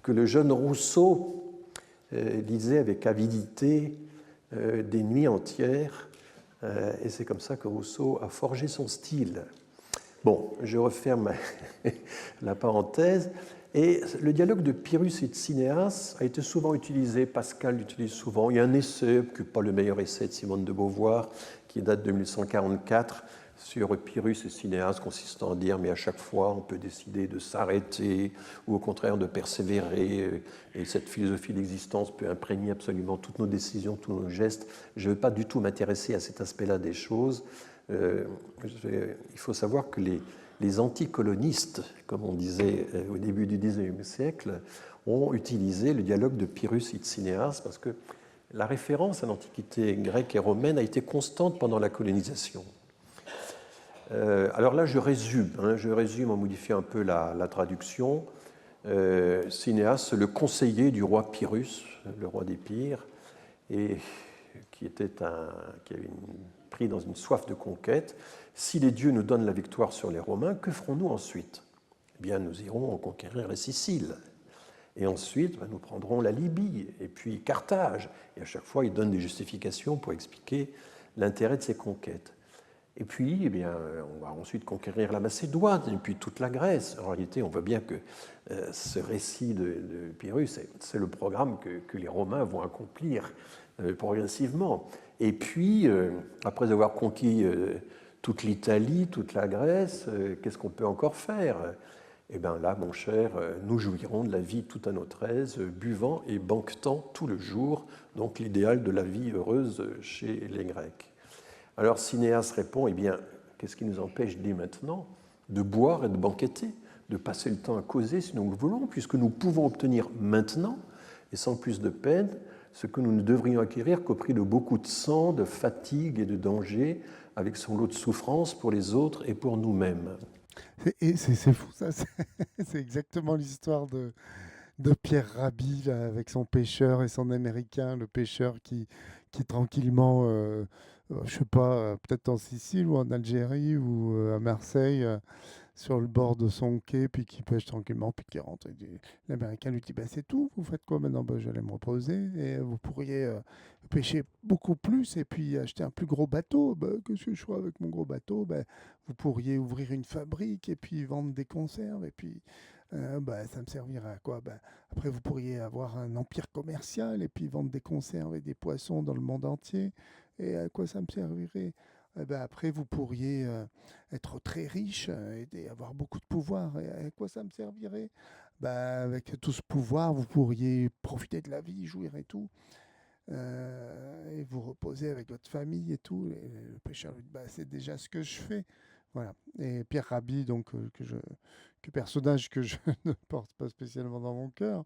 que le jeune Rousseau lisait avec avidité des nuits entières, et c'est comme ça que Rousseau a forgé son style. Bon, je referme la parenthèse. Et le dialogue de Pyrrhus et de Cinéas a été souvent utilisé, Pascal l'utilise souvent. Il y a un essai, qui n'est pas le meilleur essai de Simone de Beauvoir, qui date de 1144, sur Pyrrhus et Cinéas, consistant à dire mais à chaque fois on peut décider de s'arrêter ou au contraire de persévérer, et cette philosophie d'existence peut imprégner absolument toutes nos décisions, tous nos gestes. Je ne veux pas du tout m'intéresser à cet aspect-là des choses. Il faut savoir que les anticolonistes, comme on disait au début du XIXe siècle, ont utilisé le dialogue de Pyrrhus et de Cinéas parce que la référence à l'Antiquité grecque et romaine a été constante pendant la colonisation. Alors là, je résume en modifiant un peu la traduction. Cinéas, le conseiller du roi Pyrrhus, le roi d'Épire, et qui avait pris dans une soif de conquête. Si les dieux nous donnent la victoire sur les Romains, que ferons-nous ensuite? Eh bien, nous irons conquérir la Sicile. Et ensuite, nous prendrons la Libye et puis Carthage. Et à chaque fois, il donne des justifications pour expliquer l'intérêt de ces conquêtes. Et puis, eh bien, on va ensuite conquérir la Macédoine et puis toute la Grèce. En réalité, on voit bien que ce récit de Pyrrhus, c'est le programme que les Romains vont accomplir progressivement. Et puis, après avoir conquis toute l'Italie, toute la Grèce, qu'est-ce qu'on peut encore faire? Eh bien là, mon cher, nous jouirons de la vie tout à notre aise, buvant et banquetant tout le jour, donc l'idéal de la vie heureuse chez les Grecs. Alors Cinéas répond, eh bien, qu'est-ce qui nous empêche dès maintenant de boire et de banqueter, de passer le temps à causer si nous le voulons, puisque nous pouvons obtenir maintenant, et sans plus de peine, ce que nous ne devrions acquérir qu'au prix de beaucoup de sang, de fatigue et de danger, avec son lot de souffrance pour les autres et pour nous-mêmes. C'est fou ça, c'est exactement l'histoire de Pierre Rabhi là, avec son pêcheur et son américain, le pêcheur qui tranquillement, je sais pas, peut-être en Sicile ou en Algérie ou à Marseille, sur le bord de son quai, puis qui pêche tranquillement, puis qui rentre. L'américain lui dit bah, c'est tout, vous faites quoi maintenant? Bah, je vais me reposer et vous pourriez pêcher beaucoup plus et puis acheter un plus gros bateau. Bah, qu'est-ce que je ferai avec mon gros bateau? Bah, vous pourriez ouvrir une fabrique et puis vendre des conserves et puis bah, ça me servira à quoi? Bah, après, vous pourriez avoir un empire commercial et puis vendre des conserves et des poissons dans le monde entier. Et à quoi ça me servirait? Eh ben, après, vous pourriez être très riche et avoir beaucoup de pouvoir. Et à quoi ça me servirait? Ben, avec tout ce pouvoir, vous pourriez profiter de la vie, jouir et tout, et vous reposer avec votre famille et tout. Et le pêcheur lui dit, bah, c'est déjà ce que je fais. Voilà. Et Pierre Rabhi, donc, que personnage que je ne porte pas spécialement dans mon cœur,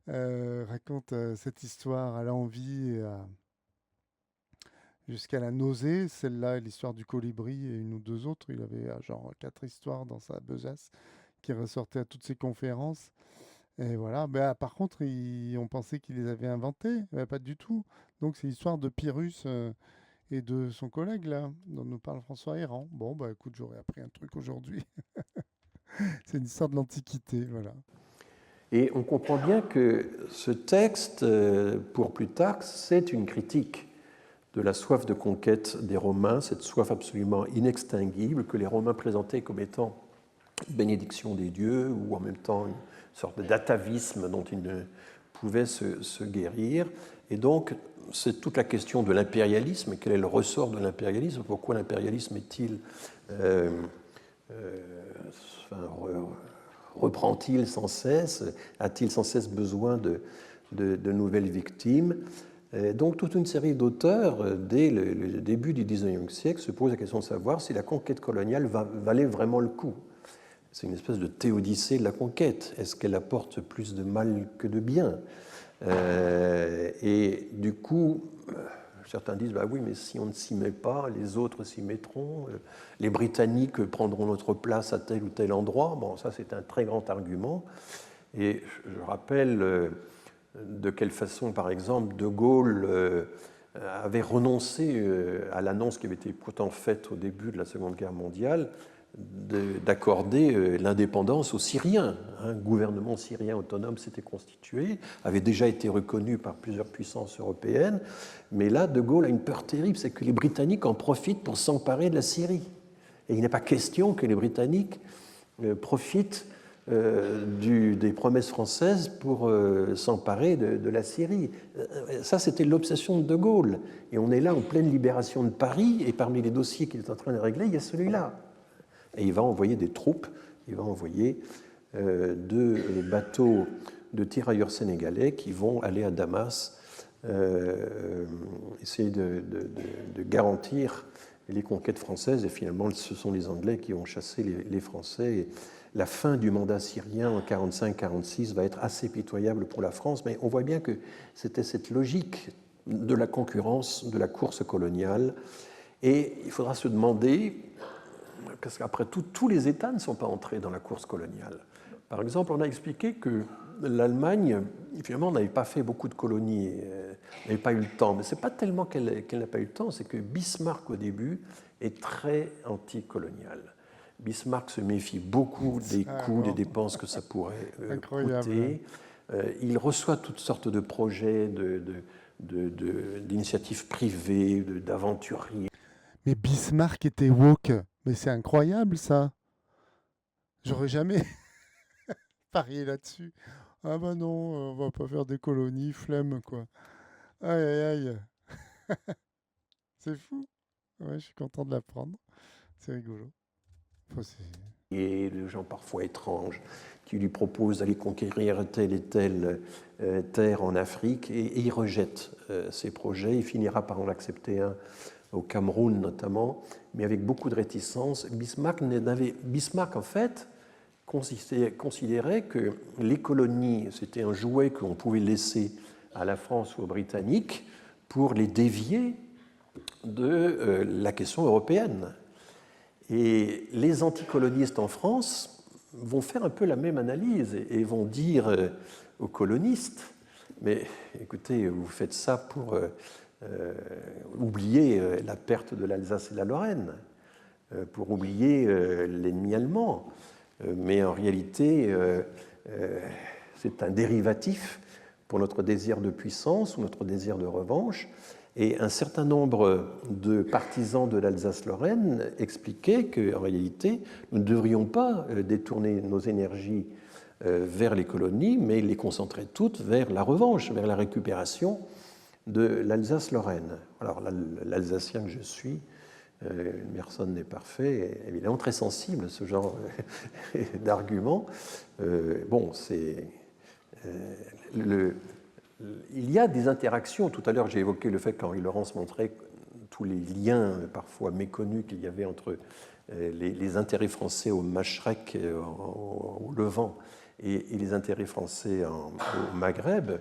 raconte cette histoire à l'envie et jusqu'à la nausée. Celle-là, l'histoire du colibri et une ou deux autres. Il avait genre 4 histoires dans sa besace qui ressortaient à toutes ses conférences. Et voilà. Ben, par contre, on pensait qu'il les avait inventées. Pas du tout. Donc, c'est l'histoire de Pyrrhus et de son collègue, là, dont nous parle François Héran. Bon, bah écoute, j'aurais appris un truc aujourd'hui. C'est une histoire de l'Antiquité, voilà. Et on comprend bien que ce texte, pour Plutarque, c'est une critique de la soif de conquête des Romains, cette soif absolument inextinguible que les Romains présentaient comme étant une bénédiction des dieux ou en même temps une sorte d'atavisme dont ils ne pouvaient se guérir. Et donc, c'est toute la question de l'impérialisme. Quel est le ressort de l'impérialisme? Pourquoi l'impérialisme est-il reprend-il sans cesse? A-t-il sans cesse besoin de nouvelles victimes? Donc toute une série d'auteurs, dès le début du XIXe siècle, se posent la question de savoir si la conquête coloniale valait vraiment le coup. C'est une espèce de théodicée de la conquête. Est-ce qu'elle apporte plus de mal que de bien? Et du coup, certains disent, bah oui, mais si on ne s'y met pas, les autres s'y mettront, les Britanniques prendront notre place à tel ou tel endroit. Bon, ça c'est un très grand argument. Et je rappelle de quelle façon, par exemple, De Gaulle avait renoncé à l'annonce qui avait été pourtant faite au début de la Seconde Guerre mondiale d'accorder l'indépendance aux Syriens. Un gouvernement syrien autonome s'était constitué, avait déjà été reconnu par plusieurs puissances européennes, mais là, De Gaulle a une peur terrible, c'est que les Britanniques en profitent pour s'emparer de la Syrie. Et il n'est pas question que les Britanniques profitent des promesses françaises pour s'emparer de la Syrie. Ça, c'était l'obsession de De Gaulle. Et on est là en pleine libération de Paris, et parmi les dossiers qu'il est en train de régler, il y a celui-là. Et il va envoyer des troupes, il va envoyer 2 bateaux de tirailleurs sénégalais qui vont aller à Damas essayer de garantir les conquêtes françaises. Et finalement, ce sont les Anglais qui ont chassé les Français. Et la fin du mandat syrien en 1945-1946 va être assez pitoyable pour la France, mais on voit bien que c'était cette logique de la concurrence, de la course coloniale. Et il faudra se demander, parce qu'après tout, tous les États ne sont pas entrés dans la course coloniale. Par exemple, on a expliqué que l'Allemagne, finalement, n'avait pas fait beaucoup de colonies, n'avait pas eu le temps. Mais ce n'est pas tellement qu'elle n'a pas eu le temps, c'est que Bismarck, au début, est très anticolonial. Bismarck se méfie beaucoup des coûts, des dépenses que ça pourrait coûter. Il reçoit toutes sortes de projets, d'initiatives privées, d'aventuriers. Mais Bismarck était woke. Mais c'est incroyable, ça. J'aurais jamais parié là-dessus. Ah bah non, on va pas faire des colonies, flemme, quoi. Aïe, aïe, aïe. C'est fou. Ouais, je suis content de l'apprendre. C'est rigolo. Et de gens parfois étranges qui lui proposent d'aller conquérir telle et telle terre en Afrique, et il rejette ces projets. Il finira par en accepter un au Cameroun notamment, mais avec beaucoup de réticence. Bismarck, en fait, considérait que les colonies, c'était un jouet qu'on pouvait laisser à la France ou aux Britanniques pour les dévier de la question européenne. Et les anticolonistes en France vont faire un peu la même analyse et vont dire aux colonistes, mais écoutez, vous faites ça pour oublier la perte de l'Alsace et de la Lorraine, pour oublier l'ennemi allemand. Mais en réalité, c'est un dérivatif pour notre désir de puissance ou notre désir de revanche. Et un certain nombre de partisans de l'Alsace-Lorraine expliquaient qu'en réalité, nous ne devrions pas détourner nos énergies vers les colonies, mais les concentrer toutes vers la revanche, vers la récupération de l'Alsace-Lorraine. Alors l'Alsacien que je suis, personne n'est parfait, est évidemment très sensible à ce genre d'argument. Bon, c'est il y a des interactions. Tout à l'heure, j'ai évoqué le fait qu'Henri Laurence montrait tous les liens parfois méconnus qu'il y avait entre les intérêts français au Machrek, au Levant, et les intérêts français au Maghreb.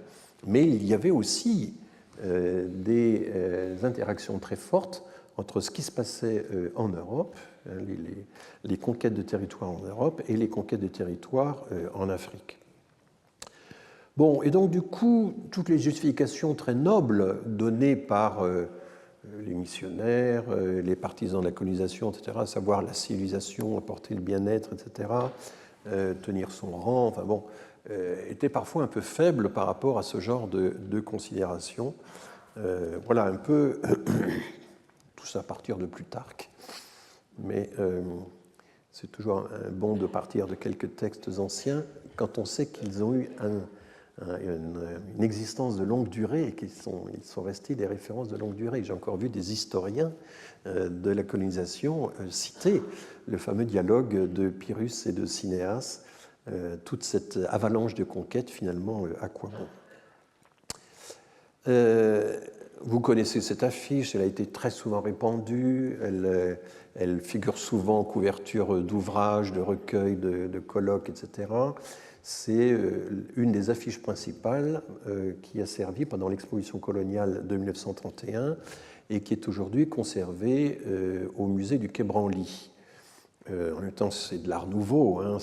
Mais il y avait aussi des interactions très fortes entre ce qui se passait en Europe, les conquêtes de territoires en Europe, et les conquêtes de territoires en Afrique. Bon, et donc du coup, toutes les justifications très nobles données par les missionnaires, les partisans de la colonisation, etc., à savoir la civilisation, apporter le bien-être, etc., tenir son rang, enfin bon, étaient parfois un peu faibles par rapport à ce genre de considérations. Voilà un peu tout ça à partir de Plutarque, mais c'est toujours bon de partir de quelques textes anciens quand on sait qu'ils ont eu une existence de longue durée et qu'ils sont restés des références de longue durée. J'ai encore vu des historiens de la colonisation citer le fameux dialogue de Pyrrhus et de Cinéas, toute cette avalanche de conquêtes, finalement, à quoi bon. Vous connaissez cette affiche, elle a été très souvent répandue, elle figure souvent en couverture d'ouvrages, de recueils, de colloques, etc. C'est une des affiches principales qui a servi pendant l'exposition coloniale de 1931 et qui est aujourd'hui conservée au musée du Quai Branly. En même temps, c'est de l'art nouveau, hein,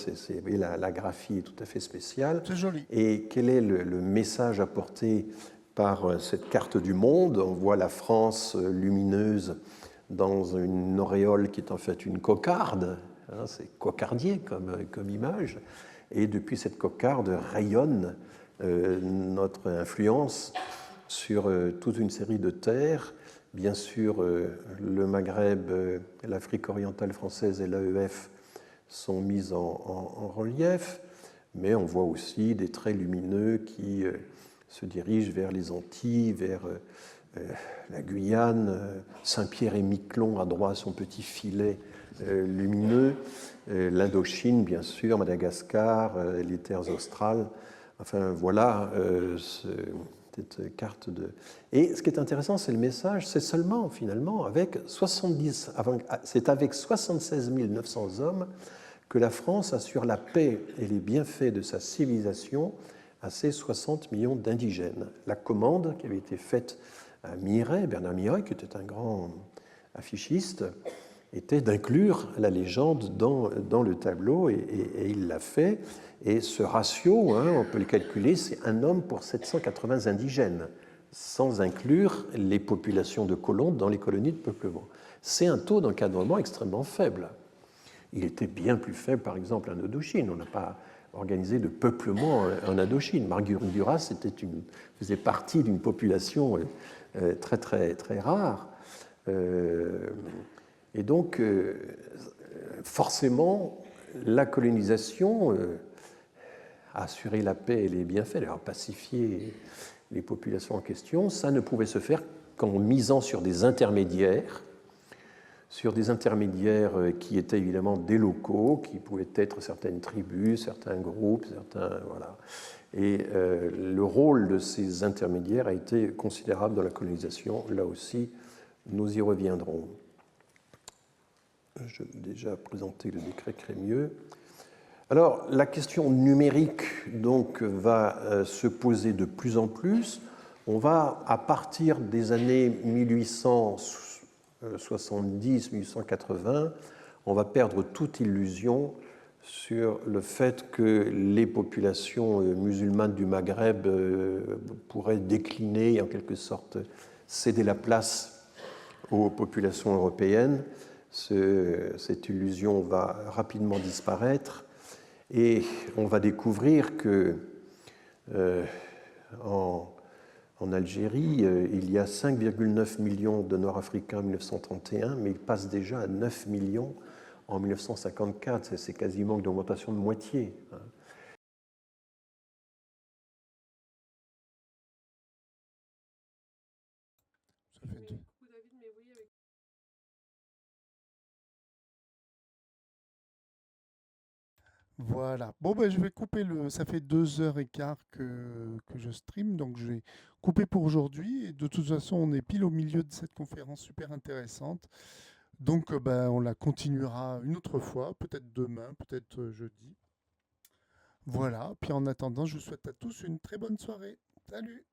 la graphie est tout à fait spéciale. C'est joli. Et quel est le message apporté par cette carte du monde? On voit la France lumineuse dans une auréole qui est en fait une cocarde, hein, c'est cocardier comme image, et depuis cette cocarde rayonne notre influence sur toute une série de terres. Bien sûr, le Maghreb, l'Afrique orientale française et l'AEF sont mises en relief, mais on voit aussi des traits lumineux qui se dirigent vers les Antilles, vers la Guyane, Saint-Pierre et Miquelon à droite, son petit filet lumineux, l'Indochine, bien sûr, Madagascar, les terres australes. Enfin, voilà cette carte de... Et ce qui est intéressant, c'est le message, c'est seulement, finalement, c'est avec 76 900 hommes que la France assure la paix et les bienfaits de sa civilisation à ses 60 millions d'indigènes. La commande qui avait été faite à Miraet, Bernard Miraet, qui était un grand affichiste, était d'inclure la légende dans le tableau, et il l'a fait. Et ce ratio, hein, on peut le calculer, c'est un homme pour 780 indigènes, sans inclure les populations de colons dans les colonies de peuplement. C'est un taux d'encadrement extrêmement faible. Il était bien plus faible, par exemple, en Indochine. On n'a pas organisé de peuplement en Indochine. Marguerite Duras faisait partie d'une population très, très, très rare. Et donc, forcément, la colonisation a assuré la paix et les bienfaits, elle a pacifié les populations en question. Ça ne pouvait se faire qu'en misant sur des intermédiaires qui étaient évidemment des locaux, qui pouvaient être certaines tribus, certains groupes, voilà. Et le rôle de ces intermédiaires a été considérable dans la colonisation. Là aussi, nous y reviendrons. Je vais déjà présenter le décret Crémieux. Alors, la question numérique donc, va se poser de plus en plus. On va, à partir des années 1870-1880, on va perdre toute illusion sur le fait que les populations musulmanes du Maghreb pourraient décliner, en quelque sorte céder la place aux populations européennes. Cette illusion va rapidement disparaître et on va découvrir que en Algérie, il y a 5,9 millions de Nord-Africains en 1931, mais il passe déjà à 9 millions en 1954. C'est quasiment une augmentation de moitié. Ça fait deux. Voilà. Bon, ben, je vais couper le. Ça fait 2h15 que je stream, donc je vais couper pour aujourd'hui. Et de toute façon, on est pile au milieu de cette conférence super intéressante. Donc, ben, on la continuera une autre fois, peut-être demain, peut-être jeudi. Voilà. Puis en attendant, je vous souhaite à tous une très bonne soirée. Salut!